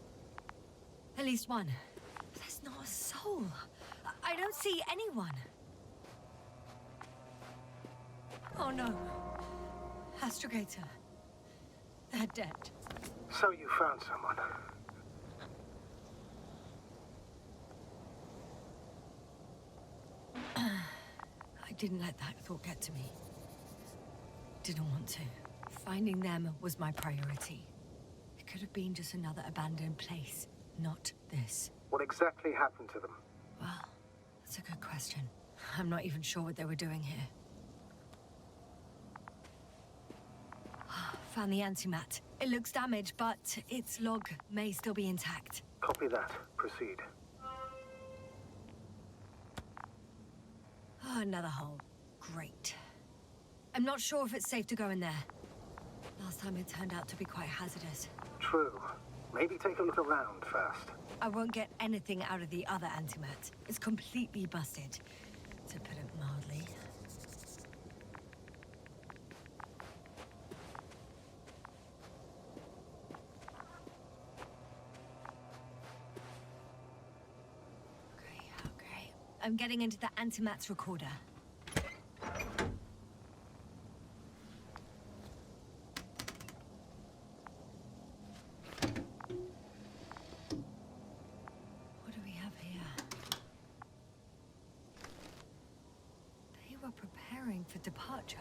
Speaker 1: At least one. There's not a soul. I don't see anyone. Oh, no. Astrogator. They're dead.
Speaker 4: So you found someone.
Speaker 1: I didn't let that thought get to me. Didn't want to. Finding them was my priority. It could have been just another abandoned place, not this.
Speaker 4: What exactly happened to them?
Speaker 1: Well, that's a good question. I'm not even sure what they were doing here. Found the antimat. It looks damaged, but its log may still be intact.
Speaker 4: Copy that. Proceed.
Speaker 1: Oh, another hole. Great. I'm not sure if it's safe to go in there. Last time it turned out to be quite hazardous.
Speaker 4: True. Maybe take a look around first.
Speaker 1: I won't get anything out of the other antimat. It's completely busted, to put it mildly. Okay. I'm getting into the antimat's recorder. What do we have here? They were preparing for departure.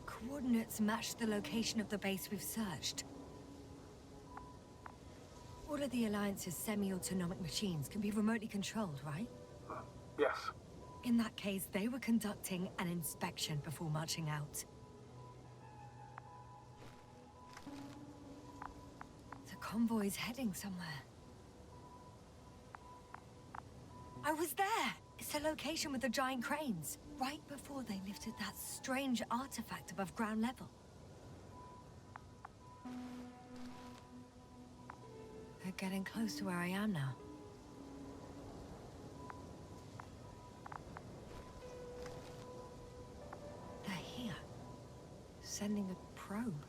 Speaker 1: Coordinates match the location of the base we've searched. All of the Alliance's semi-autonomic machines can be remotely controlled, right?
Speaker 4: Yes.
Speaker 1: In that case, they were conducting an inspection before marching out. The convoy's heading somewhere. I was there! It's the location with the giant cranes, right before they lifted that strange artifact above ground level. They're getting close to where I am now. They're here, sending a probe.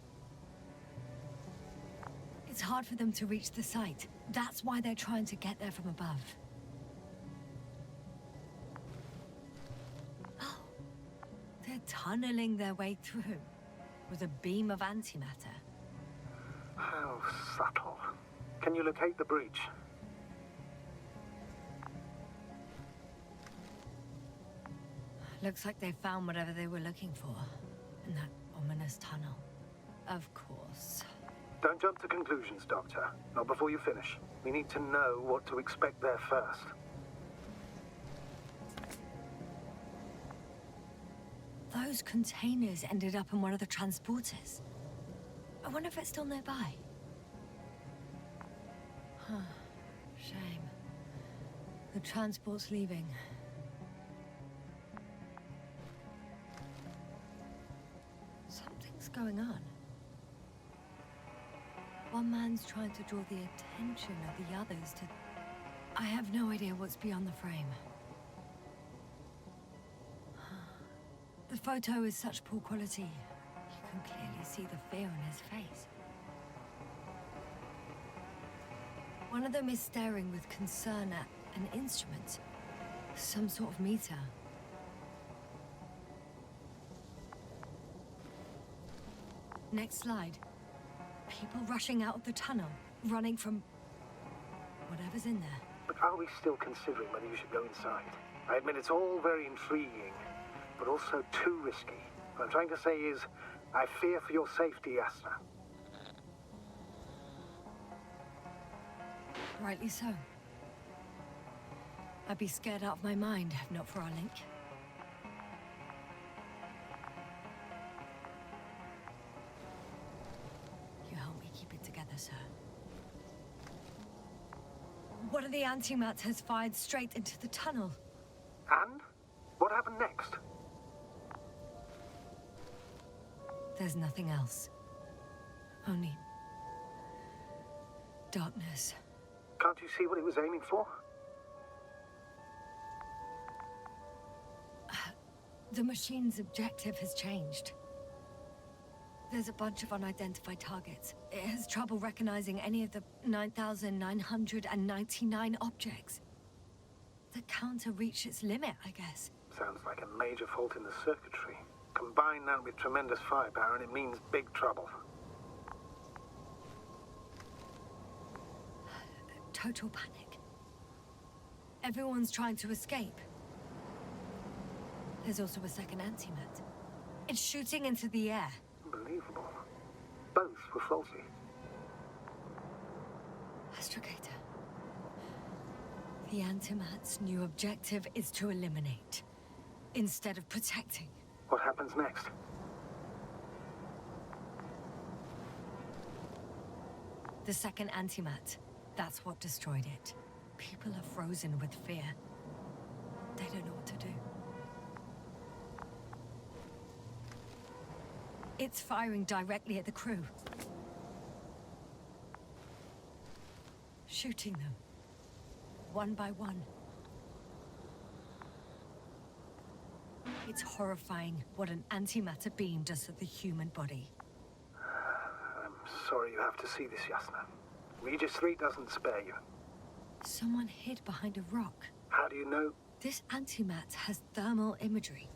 Speaker 1: It's hard for them to reach the site. That's why they're trying to get there from above. Oh, they're tunneling their way through with a beam of antimatter.
Speaker 4: How subtle. Can you locate the breach?
Speaker 1: Looks like they found whatever they were looking for in that ominous tunnel. Of course.
Speaker 4: Don't jump to conclusions, Doctor. Not before you finish. We need to know what to expect there first.
Speaker 1: Those containers ended up in one of the transporters. I wonder if it's still nearby. Huh. Shame. The transport's leaving. Something's going on. One man's trying to draw the attention of the others to... I have no idea what's beyond the frame. The photo is such poor quality. You can clearly see the fear in his face. One of them is staring with concern at an instrument. Some sort of meter. Next slide. People rushing out of the tunnel, running from whatever's in there.
Speaker 4: But are we still considering whether you should go inside? I admit it's all very intriguing, but also too risky. What I'm trying to say is, I fear for your safety, Yasna.
Speaker 1: Rightly so. I'd be scared out of my mind if not for our link. You help me keep it together, sir. One of the antimats has fired straight into the tunnel.
Speaker 4: And? What happened next?
Speaker 1: There's nothing else. Only darkness.
Speaker 4: Can't you see what he was aiming for?
Speaker 1: The machine's objective has changed. There's a bunch of unidentified targets. It has trouble recognizing any of the 9,999 objects. The counter reached its limit, I guess.
Speaker 4: Sounds like a major fault in the circuitry. Combine that with tremendous firepower and it means big trouble.
Speaker 1: Total panic. Everyone's trying to escape. There's also a second antimat. It's shooting into the air.
Speaker 4: Unbelievable. Both were faulty.
Speaker 1: Astrogator. The antimat's new objective is to eliminate, instead of protecting.
Speaker 4: What happens next?
Speaker 1: The second antimat. That's what destroyed it. People are frozen with fear. They don't know what to do. It's firing directly at the crew. Shooting them. One by one. It's horrifying what an antimatter beam does to the human body.
Speaker 4: I'm sorry you have to see this, Yasna. Regis III doesn't spare you.
Speaker 1: Someone hid behind a rock.
Speaker 4: How do you know?
Speaker 1: This antimat has thermal imagery.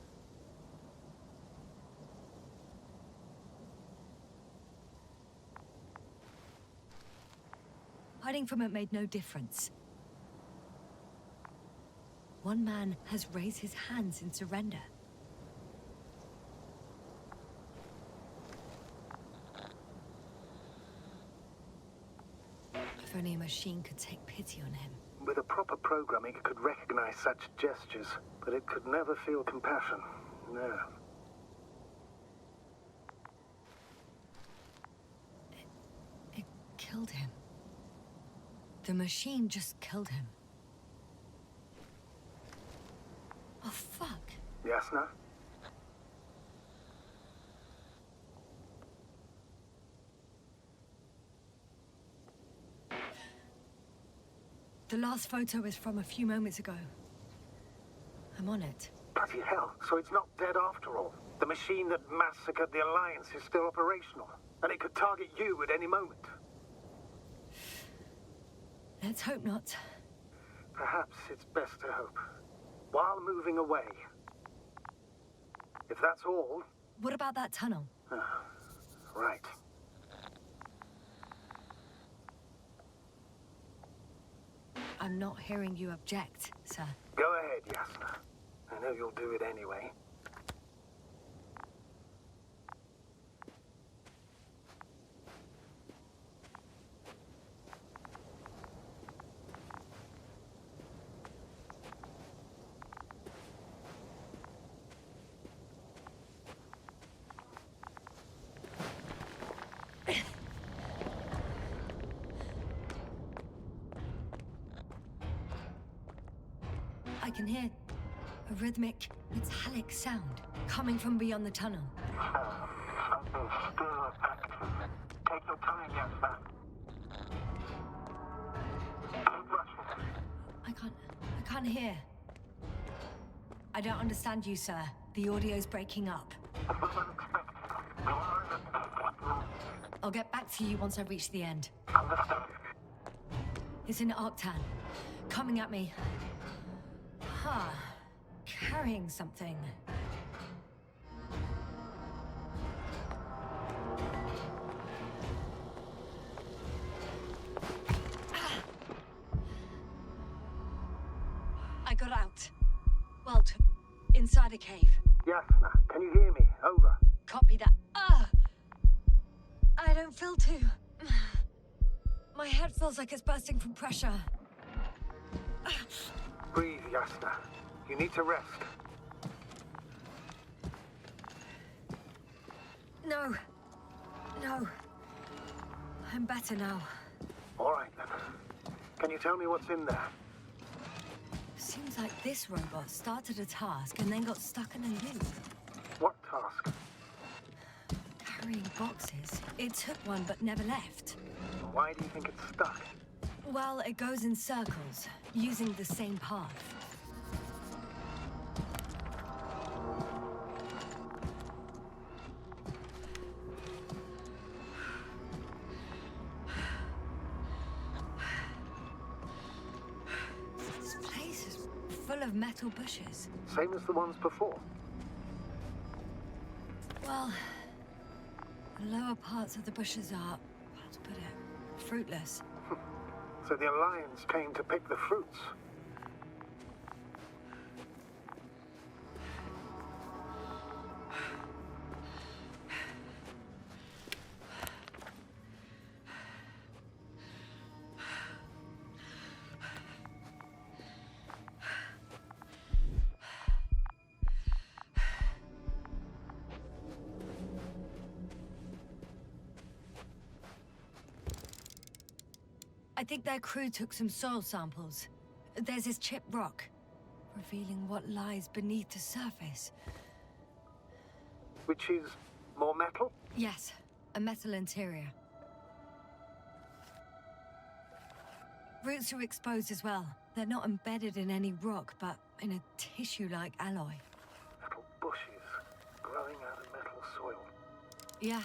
Speaker 1: Hiding from it made no difference. One man has raised his hands in surrender. If only a machine could take pity on him.
Speaker 4: With a proper programming, it could recognize such gestures, but it could never feel compassion. No.
Speaker 1: It killed him. The machine just killed him. Oh, fuck.
Speaker 4: Yasna?
Speaker 1: The last photo is from a few moments ago. I'm on it.
Speaker 4: Bloody hell, so it's not dead after all. The machine that massacred the Alliance is still operational, and it could target you at any moment.
Speaker 1: Let's hope not.
Speaker 4: Perhaps it's best to hope. While moving away. If that's all...
Speaker 1: What about that tunnel?
Speaker 4: Right.
Speaker 1: I'm not hearing you object, sir.
Speaker 4: Go ahead, Yasna. I know you'll do it anyway.
Speaker 1: I can hear a rhythmic, metallic sound coming from beyond the tunnel.
Speaker 4: Something's still active. Take your time, Yasna. Keep rushing.
Speaker 1: I can't hear. I don't understand you, sir. The audio's breaking up.
Speaker 4: It was unexpected. You are in a big room.
Speaker 1: I'll get back to you once I reach the end.
Speaker 4: Understood.
Speaker 1: It's an Arctan. Coming at me. Huh. Carrying something. I got out. Well, inside a cave.
Speaker 4: Yasna, can you hear me? Over.
Speaker 1: Copy that. I don't feel too... My head feels like it's bursting from pressure.
Speaker 4: Breathe, Yasna. You need to rest.
Speaker 1: No. No. I'm better now.
Speaker 4: All right, then. Can you tell me what's in there?
Speaker 1: Seems like this robot started a task and then got stuck in a loop.
Speaker 4: What task?
Speaker 1: Carrying boxes. It took one but never left.
Speaker 4: Why do you think it's stuck?
Speaker 1: Well, it goes in circles, using the same path. This place is full of metal bushes.
Speaker 4: Same as the ones before.
Speaker 1: Well, the lower parts of the bushes are, how to put it, fruitless.
Speaker 4: So the Alliance came to pick the fruits.
Speaker 1: I think their crew took some soil samples. There's this chipped rock, revealing what lies beneath the surface.
Speaker 4: Which is more metal?
Speaker 1: Yes, a metal interior. Roots are exposed as well. They're not embedded in any rock, but in a tissue-like alloy.
Speaker 4: Metal bushes growing out of metal soil.
Speaker 1: Yeah,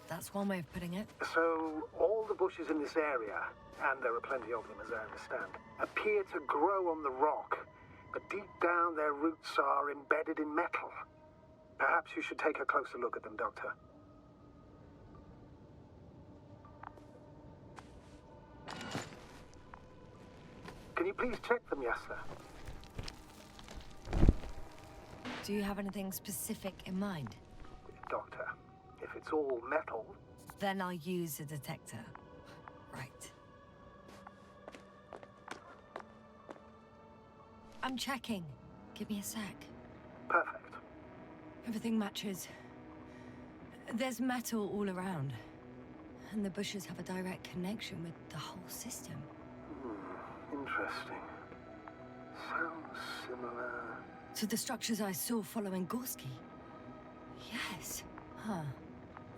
Speaker 1: that's one way of putting it.
Speaker 4: So all the bushes in this area, and there are plenty of them as I understand, appear to grow on the rock, but deep down their roots are embedded in metal. Perhaps you should take a closer look at them, Doctor. Can you please check them, Yasna?
Speaker 1: Do you have anything specific in mind?
Speaker 4: Doctor, if it's all metal...
Speaker 1: Then I'll use a detector. Right. I'm checking. Give me a sec.
Speaker 4: Perfect.
Speaker 1: Everything matches. There's metal all around. And the bushes have a direct connection with the whole system.
Speaker 4: Interesting. Sounds similar...
Speaker 1: To the structures I saw following Gorski. Yes. Huh.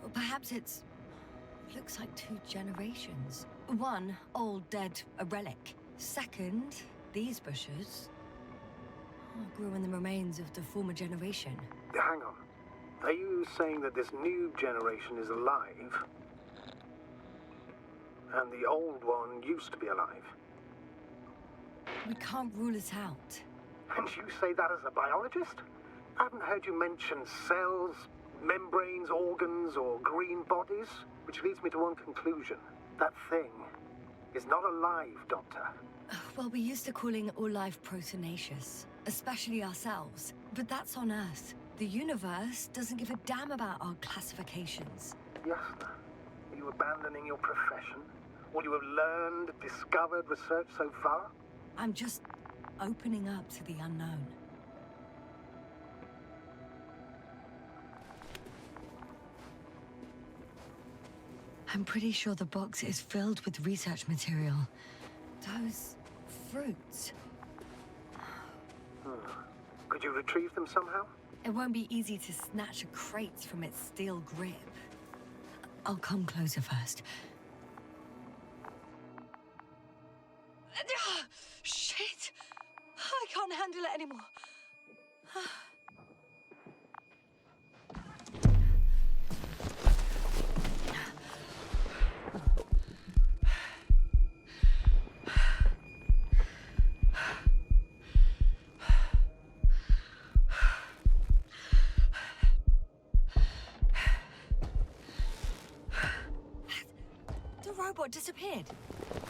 Speaker 1: Well, perhaps it's... Looks like 2 generations. One, old, dead, a relic. Second, these bushes... grew in the remains of the former generation.
Speaker 4: Hang on. Are you saying that this new generation is alive? And the old one used to be alive?
Speaker 1: We can't rule it out.
Speaker 4: And you say that as a biologist? I haven't heard you mention cells, membranes, organs, or green bodies, which leads me to one conclusion. That thing is not alive, Doctor.
Speaker 1: Well, we used to calling all life proteinaceous, especially ourselves. But that's on Earth. The universe doesn't give a damn about our classifications.
Speaker 4: Yasna, are you abandoning your profession? All you have learned, discovered, researched so far?
Speaker 1: I'm just opening up to the unknown. I'm pretty sure the box is filled with research material. Those fruits.
Speaker 4: Could you retrieve them somehow?
Speaker 1: It won't be easy to snatch a crate from its steel grip. I'll come closer first. Shit! I can't handle it anymore. robot disappeared.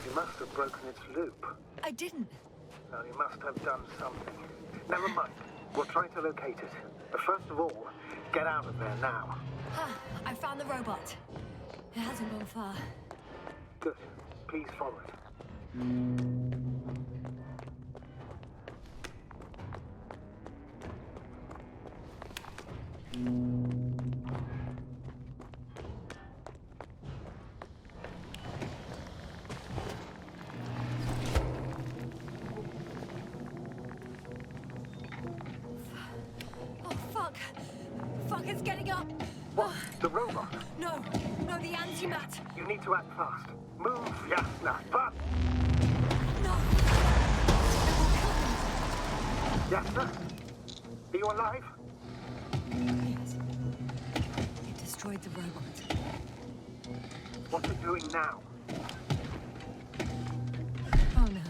Speaker 4: You must have broken its loop.
Speaker 1: I didn't.
Speaker 4: No, you must have done something. Never mind. We'll try to locate it. But first of all, get out of there now.
Speaker 1: I found the robot. It hasn't gone far.
Speaker 4: Good. Please follow it.
Speaker 1: Oh, fuck. Fuck, it's getting up.
Speaker 4: What? The robot?
Speaker 1: No, the antimat.
Speaker 4: You need to act fast. Move, Yasna, fast!
Speaker 1: No.
Speaker 4: Yasna? Are you alive?
Speaker 1: Yes. It destroyed the robot.
Speaker 4: What's it doing now?
Speaker 1: Oh no.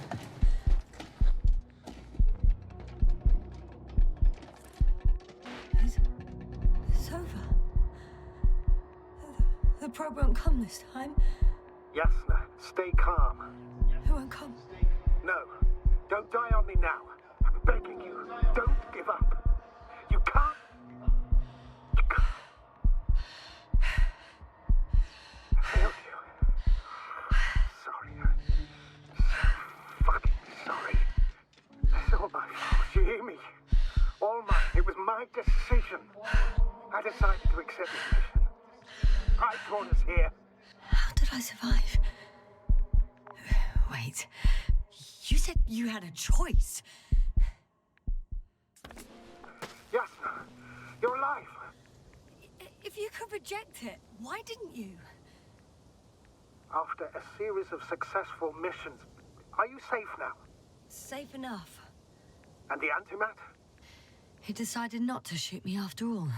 Speaker 1: It's over. The probe won't come this time.
Speaker 4: Yasna, stay calm.
Speaker 1: It won't come.
Speaker 4: No, don't die on me now. I'm begging you, don't give up. You can't. You can't. I failed you. Sorry. I'm so fucking sorry. It's all my fault. You hear me? All mine. It was my decision. I decided to accept this mission. I brought us here.
Speaker 1: How did I survive? Wait. You said you had a choice.
Speaker 4: Yasna, you're alive.
Speaker 1: If you could reject it, why didn't you?
Speaker 4: After a series of successful missions, are you safe now?
Speaker 1: Safe enough.
Speaker 4: And the antimat?
Speaker 1: He decided not to shoot me after all.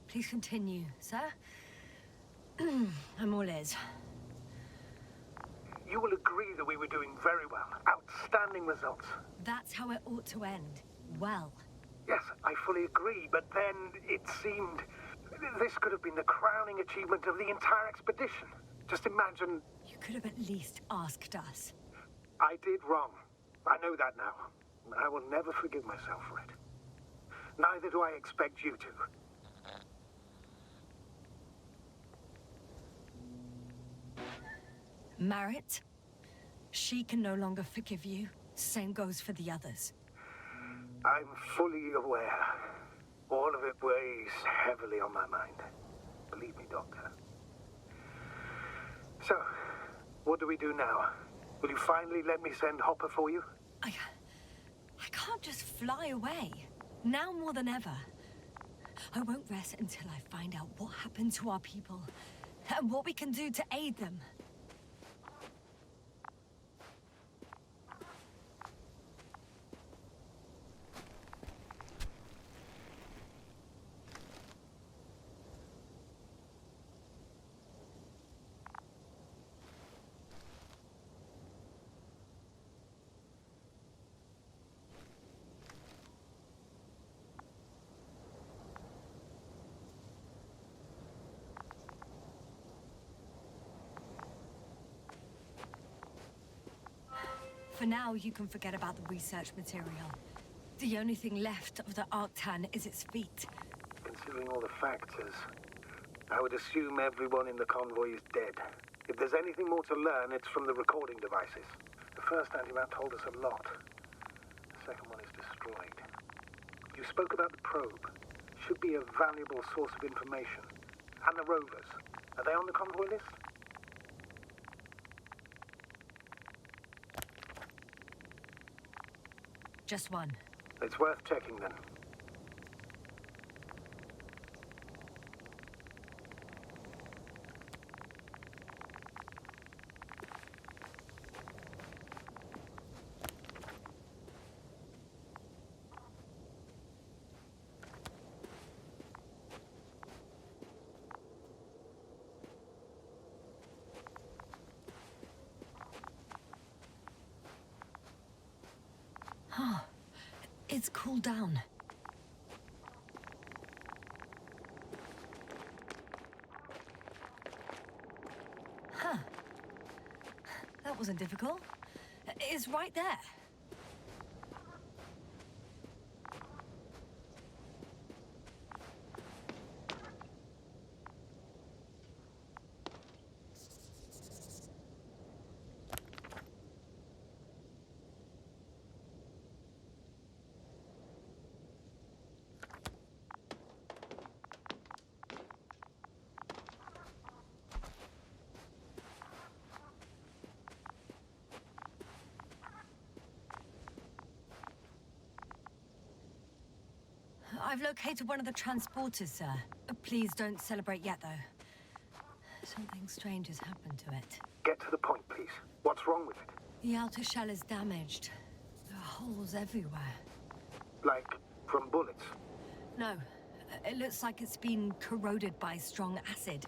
Speaker 1: Please continue, sir. I'm all ears.
Speaker 4: You will agree that we were doing very well. Outstanding results.
Speaker 1: That's how it ought to end. Well.
Speaker 4: Yes, I fully agree, but then it seemed this could have been the crowning achievement of the entire expedition. Just imagine...
Speaker 1: You could have at least asked us.
Speaker 4: I did wrong. I know that now. I will never forgive myself for it. Neither do I expect you to.
Speaker 1: Marit, she can no longer forgive you. Same goes for the others.
Speaker 4: I'm fully aware. All of it weighs heavily on my mind. Believe me, Doctor. So, what do we do now? Will you finally let me send Hopper for you?
Speaker 1: I can't just fly away. Now more than ever. I won't rest until I find out what happened to our people and what we can do to aid them. For now, you can forget about the research material. The only thing left of the Arctan is its feet.
Speaker 4: Considering all the factors, I would assume everyone in the convoy is dead. If there's anything more to learn, it's from the recording devices. The first antimat told us a lot. The second one is destroyed. You spoke about the probe. Should be a valuable source of information. And the rovers. Are they on the convoy list?
Speaker 1: Just one.
Speaker 4: It's worth checking then.
Speaker 1: It's cooled down. That wasn't difficult. It's right there. I've located one of the transporters, sir. Please don't celebrate yet, though. Something strange has happened to it.
Speaker 4: Get to the point, please. What's wrong with it?
Speaker 1: The outer shell is damaged. There are holes everywhere.
Speaker 4: Like, from bullets?
Speaker 1: No, it looks like it's been corroded by strong acid.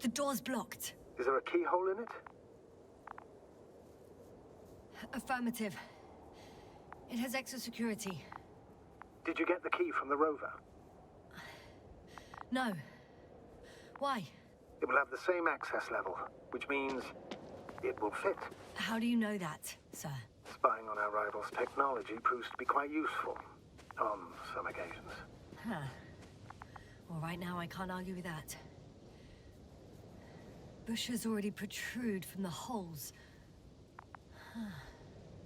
Speaker 1: The door's blocked.
Speaker 4: Is there a keyhole in it?
Speaker 1: Affirmative. It has extra security.
Speaker 4: Did you get the key from the rover?
Speaker 1: No. Why?
Speaker 4: It will have the same access level, which means it will fit.
Speaker 1: How do you know that, sir?
Speaker 4: Spying on our rivals' technology proves to be quite useful. On some occasions.
Speaker 1: Huh. Well, right now I can't argue with that. Bushes already protrude from the holes.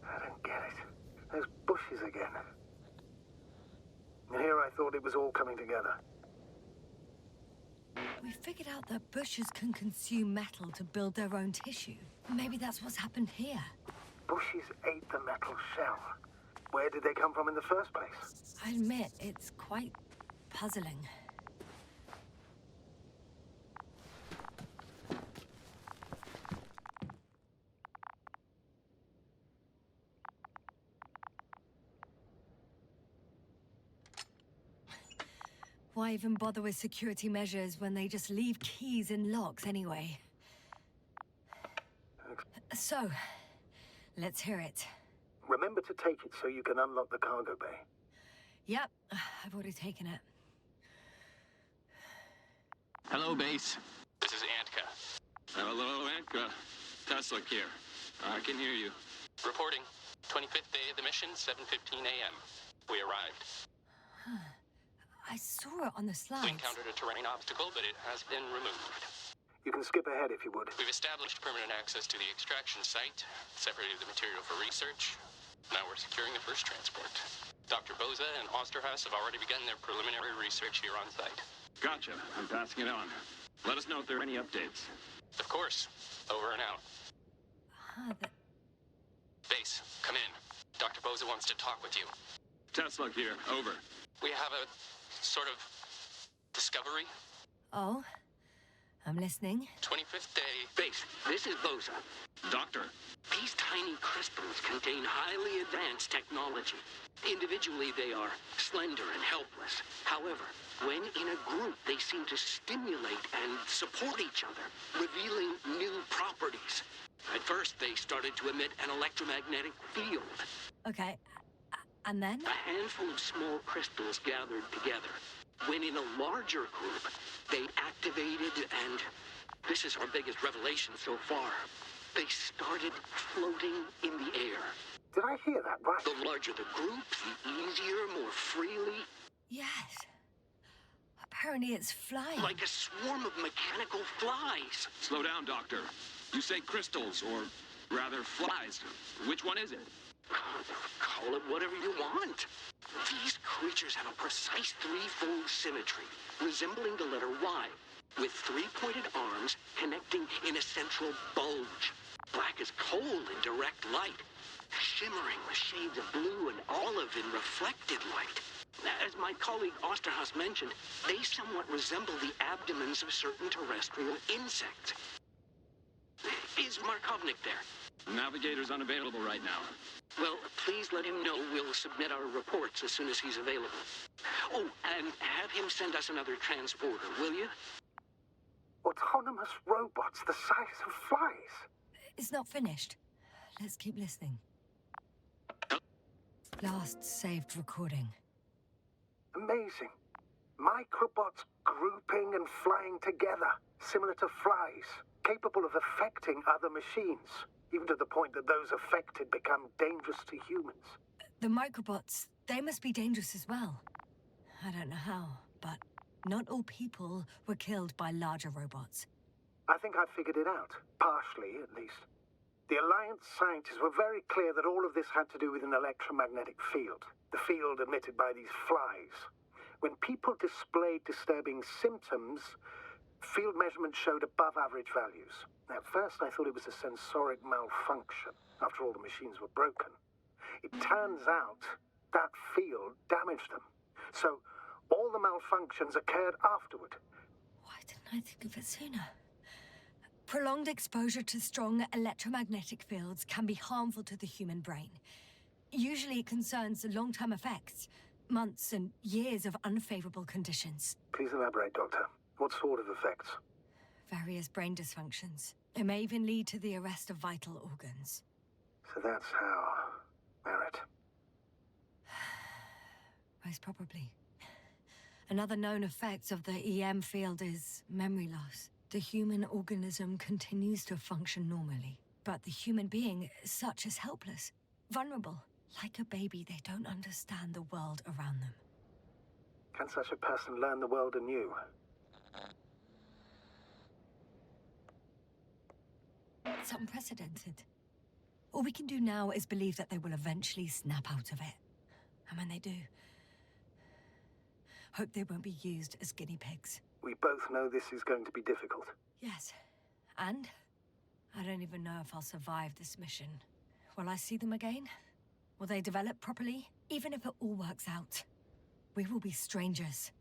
Speaker 4: I don't get it. Those bushes again. And here I thought it was all coming together.
Speaker 1: We figured out that bushes can consume metal to build their own tissue. Maybe that's what's happened here.
Speaker 4: Bushes ate the metal shell. Where did they come from in the first place?
Speaker 1: I admit, it's quite puzzling. Why even bother with security measures when they just leave keys in locks anyway? So, let's hear it.
Speaker 4: Remember to take it so you can unlock the cargo bay.
Speaker 1: Yep, I've already taken it.
Speaker 5: Hello, base. This is Antka. Hello, Antka. Tesla here. I can hear you. Reporting. 25th day of the mission, 7:15 a.m. We arrived.
Speaker 1: I saw it on the
Speaker 5: We
Speaker 1: slides.
Speaker 5: encountered a terrain obstacle, but it has been removed.
Speaker 4: You can skip ahead if you would.
Speaker 5: We've established permanent access to the extraction site, separated the material for research. Now we're securing the first transport. Dr. Boza and Osterhaus have already begun their preliminary research here on site. Gotcha. I'm passing it on. Let us know if there are any updates. Of course. Over and out. Base, come in. Dr. Boza wants to talk with you. Tesla here. Over. We have a sort of discovery.
Speaker 1: Oh, I'm listening.
Speaker 5: 25th day. Base, this is Boza. Doctor. These tiny crystals contain highly advanced technology. Individually, they are slender and helpless. However, when in a group, they seem to stimulate and support each other, revealing new properties. At first, they started to emit an electromagnetic field.
Speaker 1: Okay, and then?
Speaker 5: A handful of small crystals gathered together. When in a larger group, they activated and... this is our biggest revelation so far. They started floating in the air.
Speaker 4: Did I hear that right?
Speaker 5: The larger the group, the easier, more freely.
Speaker 1: Yes. Apparently it's flying.
Speaker 5: Like a swarm of mechanical flies. Slow down, Doctor. You say crystals, or rather flies. Which one is it? Call it whatever you want. These creatures have a precise threefold symmetry, resembling the letter Y, with three-pointed arms connecting in a central bulge. Black as coal in direct light, shimmering with shades of blue and olive in reflected light. As my colleague Osterhaus mentioned, they somewhat resemble the abdomens of certain terrestrial insects. Is Markovnik there? Navigator's unavailable right now. Well, please let him know we'll submit our reports as soon as he's available. Oh, and have him send us another transporter, will you?
Speaker 4: Autonomous robots the size of flies.
Speaker 1: It's not finished. Let's keep listening. Last saved recording.
Speaker 4: Amazing. Microbots grouping and flying together, similar to flies, capable of affecting other machines, even to the point that those affected become dangerous to humans.
Speaker 1: The microbots, they must be dangerous as well. I don't know how, but not all people were killed by larger robots.
Speaker 4: I think I figured it out, partially at least. The Alliance scientists were very clear that all of this had to do with an electromagnetic field, the field emitted by these flies. When people displayed disturbing symptoms, field measurements showed above average values. At first, I thought it was a sensoric malfunction. After all, the machines were broken. It turns out that field damaged them. So, all the malfunctions occurred afterward.
Speaker 1: Why didn't I think of it sooner? Prolonged exposure to strong electromagnetic fields can be harmful to the human brain. Usually it concerns long-term effects, months and years of unfavorable conditions.
Speaker 4: Please elaborate, Doctor. What sort of effects?
Speaker 1: Various brain dysfunctions. It may even lead to the arrest of vital organs.
Speaker 4: So that's how... Merit.
Speaker 1: Most probably. Another known effect of the EM field is memory loss. The human organism continues to function normally, but the human being as such is helpless, vulnerable. Like a baby, they don't understand the world around them.
Speaker 4: Can such a person learn the world anew?
Speaker 1: It's unprecedented. All we can do now is believe that they will eventually snap out of it. And when they do, hope they won't be used as guinea pigs.
Speaker 4: We both know this is going to be difficult.
Speaker 1: Yes. And I don't even know if I'll survive this mission. Will I see them again? Will they develop properly? Even if it all works out, we will be strangers.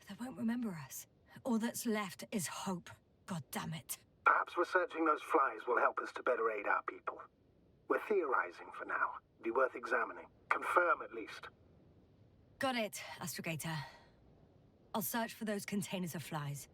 Speaker 1: They won't remember us. All that's left is hope. God damn it.
Speaker 4: Perhaps researching those flies will help us to better aid our people. We're theorizing for now. Be worth examining. Confirm at least.
Speaker 1: Got it, Astrogator. I'll search for those containers of flies.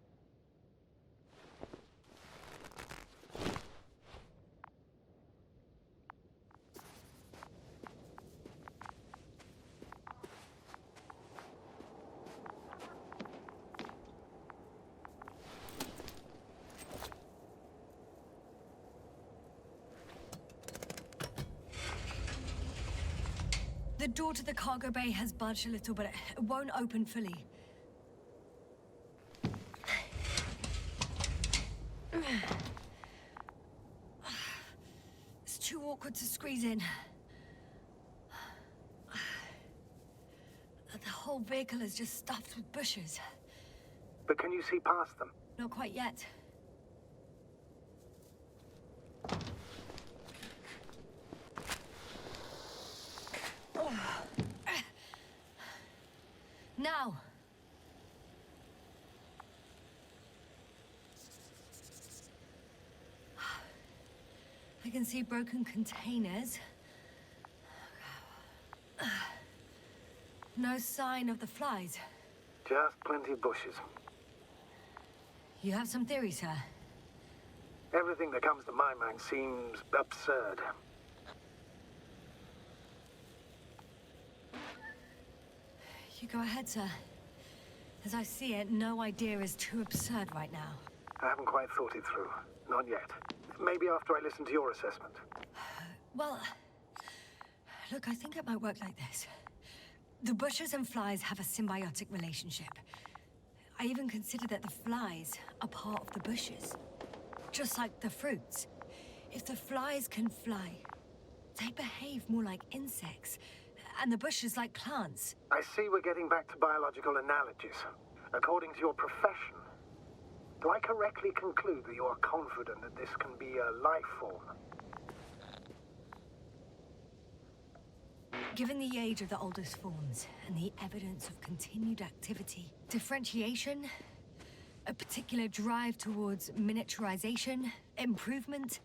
Speaker 1: The door to the cargo bay has budged a little, but it won't open fully. It's too awkward to squeeze in. The whole vehicle is just stuffed with bushes.
Speaker 4: But can you see past them?
Speaker 1: Not quite yet. Now! I can see broken containers. No sign of the flies.
Speaker 4: Just plenty of bushes.
Speaker 1: You have some theories, sir?
Speaker 4: Everything that comes to my mind seems absurd.
Speaker 1: You go ahead, sir. As I see it, no idea is too absurd right now.
Speaker 4: I haven't quite thought it through. Not yet. Maybe after I listen to your assessment.
Speaker 1: Well, look, I think it might work like this. The bushes and flies have a symbiotic relationship. I even consider that the flies are part of the bushes. Just like the fruits. If the flies can fly, they behave more like insects, and the bushes like plants.
Speaker 4: I see we're getting back to biological analogies. According to your profession, do I correctly conclude that you are confident that this can be a life form?
Speaker 1: Given the age of the oldest forms and the evidence of continued activity, differentiation, a particular drive towards miniaturization, improvement,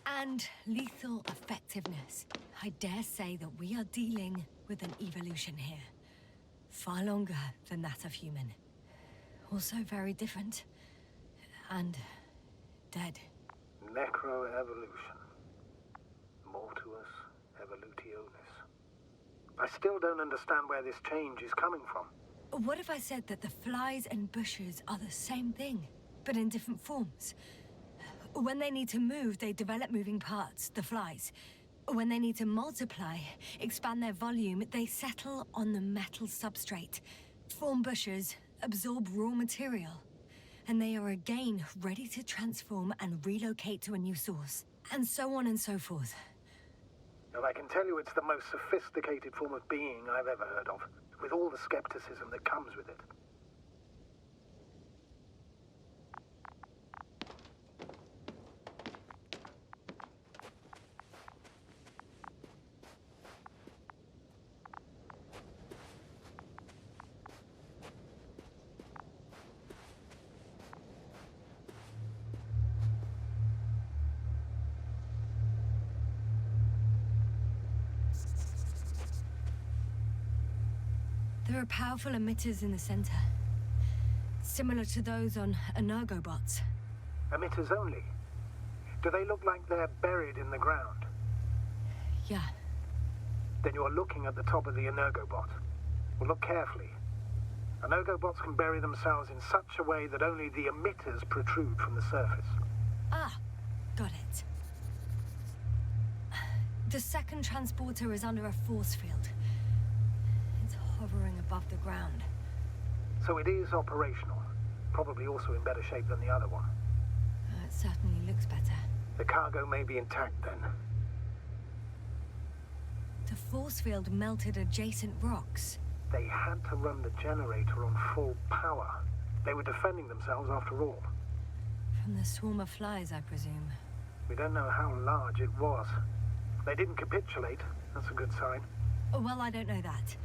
Speaker 1: and lethal effectiveness, I dare say that we are dealing with an evolution here. Far longer than that of human. Also very different. And dead.
Speaker 4: Necroevolution. Mortuus evolutionis. I still don't understand where this change is coming from.
Speaker 1: What if I said that the flies and bushes are the same thing, but in different forms? When they need to move, they develop moving parts, the flies. When they need to multiply, expand their volume, they settle on the metal substrate, form bushes, absorb raw material. And they are again ready to transform and relocate to a new source. And so on and so forth.
Speaker 4: Well, I can tell you it's the most sophisticated form of being I've ever heard of, with all the skepticism that comes with it.
Speaker 1: There are powerful emitters in the center, similar to those on energobots.
Speaker 4: Emitters only? Do they look like they're buried in the ground?
Speaker 1: Yeah.
Speaker 4: Then you're looking at the top of the energobot. Well, look carefully. Energobots can bury themselves in such a way that only the emitters protrude from the surface.
Speaker 1: Ah, got it. The second transporter is under a force field. It's hovering above the ground.
Speaker 4: So it is operational. Probably also in better shape than the other one.
Speaker 1: It certainly looks better.
Speaker 4: The cargo may be intact then.
Speaker 1: The force field melted adjacent rocks.
Speaker 4: They had to run the generator on full power. They were defending themselves after all.
Speaker 1: From the swarm of flies, I presume.
Speaker 4: We don't know how large it was. They didn't capitulate. That's a good sign.
Speaker 1: Well, I don't know that.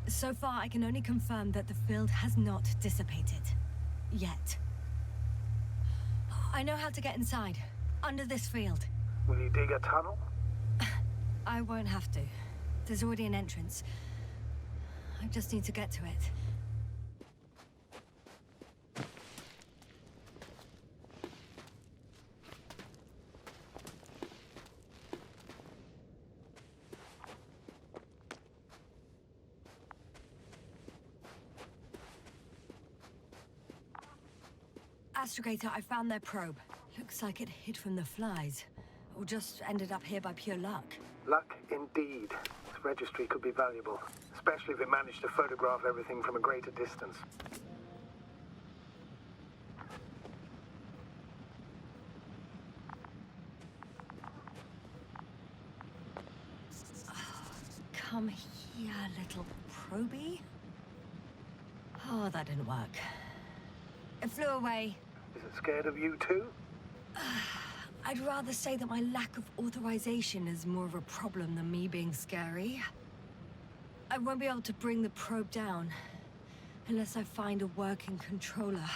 Speaker 1: So far, I can only confirm that the field has not dissipated. Yet. I know how to get inside. Under this field.
Speaker 4: Will you dig a tunnel?
Speaker 1: I won't have to. There's already an entrance. I just need to get to it. Astrogator, I found their probe. Looks like it hid from the flies. Or just ended up here by pure luck.
Speaker 4: Luck indeed. This registry could be valuable, especially if it managed to photograph everything from a greater distance.
Speaker 1: Come here, little probie. Oh, that didn't work. It flew away.
Speaker 4: Is it scared of you too?
Speaker 1: I'd rather say that my lack of authorization is more of a problem than me being scary. I won't be able to bring the probe down unless I find a working controller.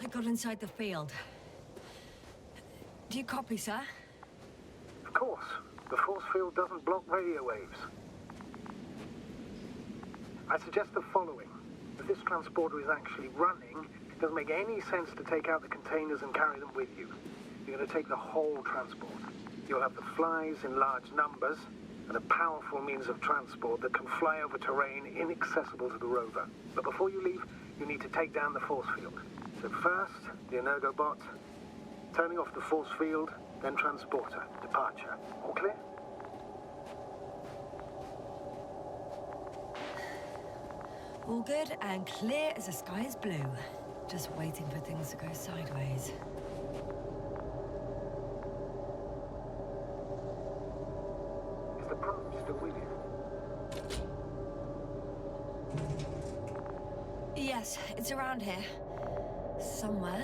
Speaker 1: I got inside the field. Do you copy, sir?
Speaker 4: Of course. The force field doesn't block radio waves. I suggest the following. If this transporter is actually running, it doesn't make any sense to take out the containers and carry them with you. You're going to take the whole transport. You'll have the flies in large numbers, and a powerful means of transport that can fly over terrain inaccessible to the rover. But before you leave, you need to take down the force field. So first, the energobot, turning off the force field, then transporter, departure. All clear?
Speaker 1: All good and clear as the sky is blue. Just waiting for things to go sideways.
Speaker 4: Is the probe still with you?
Speaker 1: Yes, it's around here. Somewhere.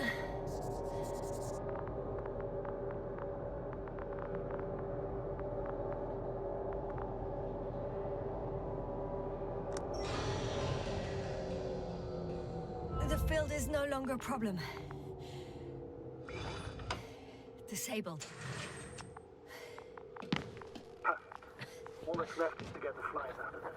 Speaker 1: The field is no longer a problem. Disabled.
Speaker 4: Perfect. All that's left is to get the flies out of it.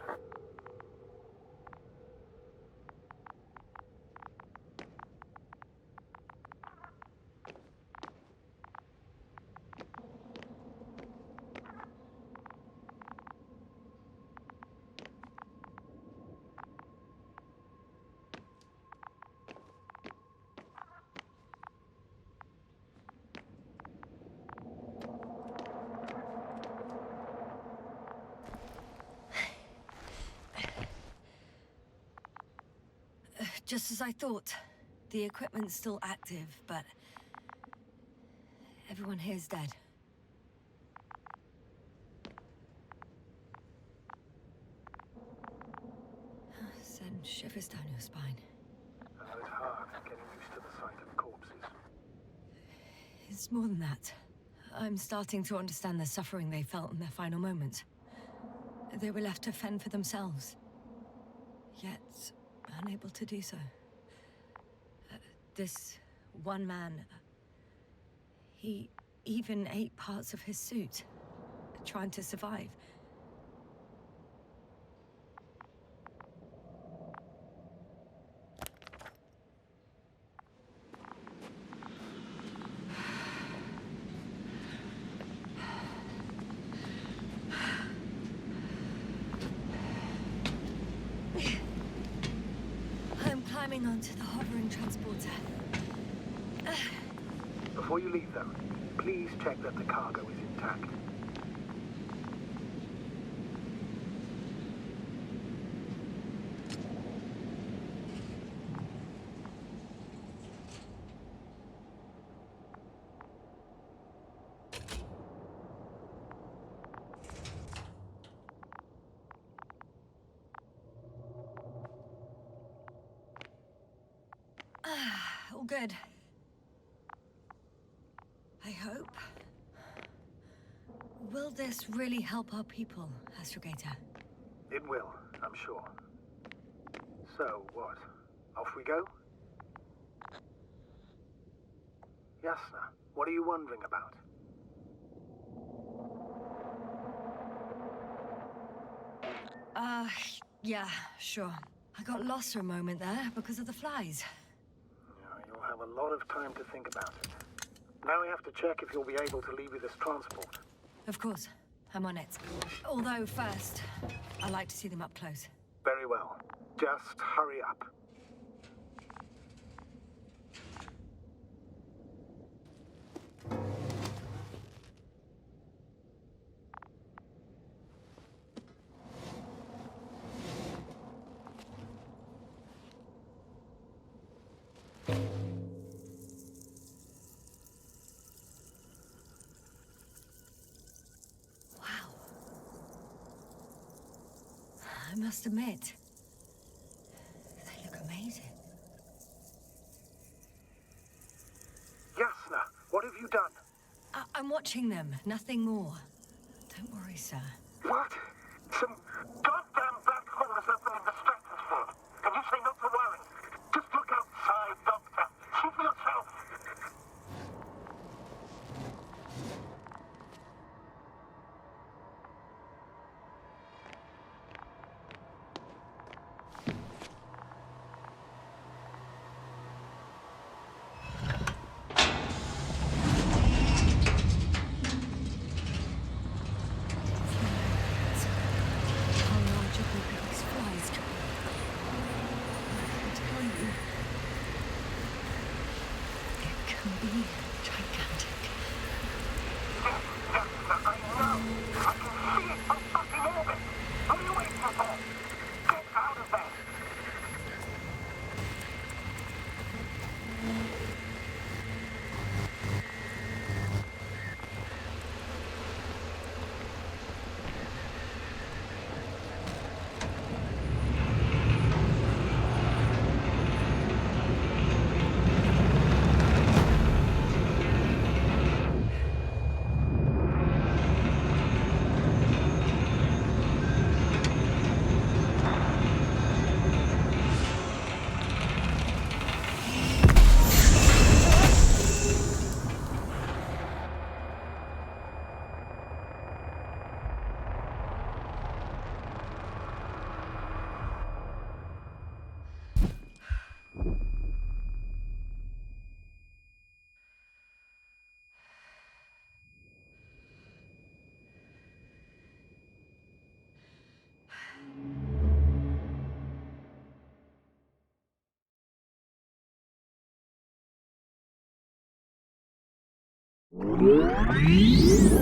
Speaker 1: Just as I thought. The equipment's still active, but everyone here's dead. Send shivers down your spine.
Speaker 4: I know it's hard getting used to the sight of corpses.
Speaker 1: It's more than that. I'm starting to understand the suffering they felt in their final moments. They were left to fend for themselves, yet unable to do so. This one man, he even ate parts of his suit, trying to survive. Climbing onto the hovering transporter.
Speaker 4: Before you leave, though, please check that the cargo is intact.
Speaker 1: All good. I hope. Will this really help our people, Astrogator?
Speaker 4: It will, I'm sure. So, what? Off we go? Yasna, what are you wondering about?
Speaker 1: Yeah, sure. I got lost for a moment there because of the flies.
Speaker 4: You'll have a lot of time to think about it. Now we have to check if you'll be able to leave with this transport.
Speaker 1: Of course. I'm on it. Although first, I like to see them up close.
Speaker 4: Very well. Just hurry up.
Speaker 1: I must admit, they look amazing.
Speaker 4: Yasna, what have you done?
Speaker 1: I'm watching them, nothing more. Don't worry, sir.
Speaker 4: What? Some goddamn black hole has opened in the stratosphere. And you say not to worry. Just look outside, Doctor. See for yourself.
Speaker 1: Yes.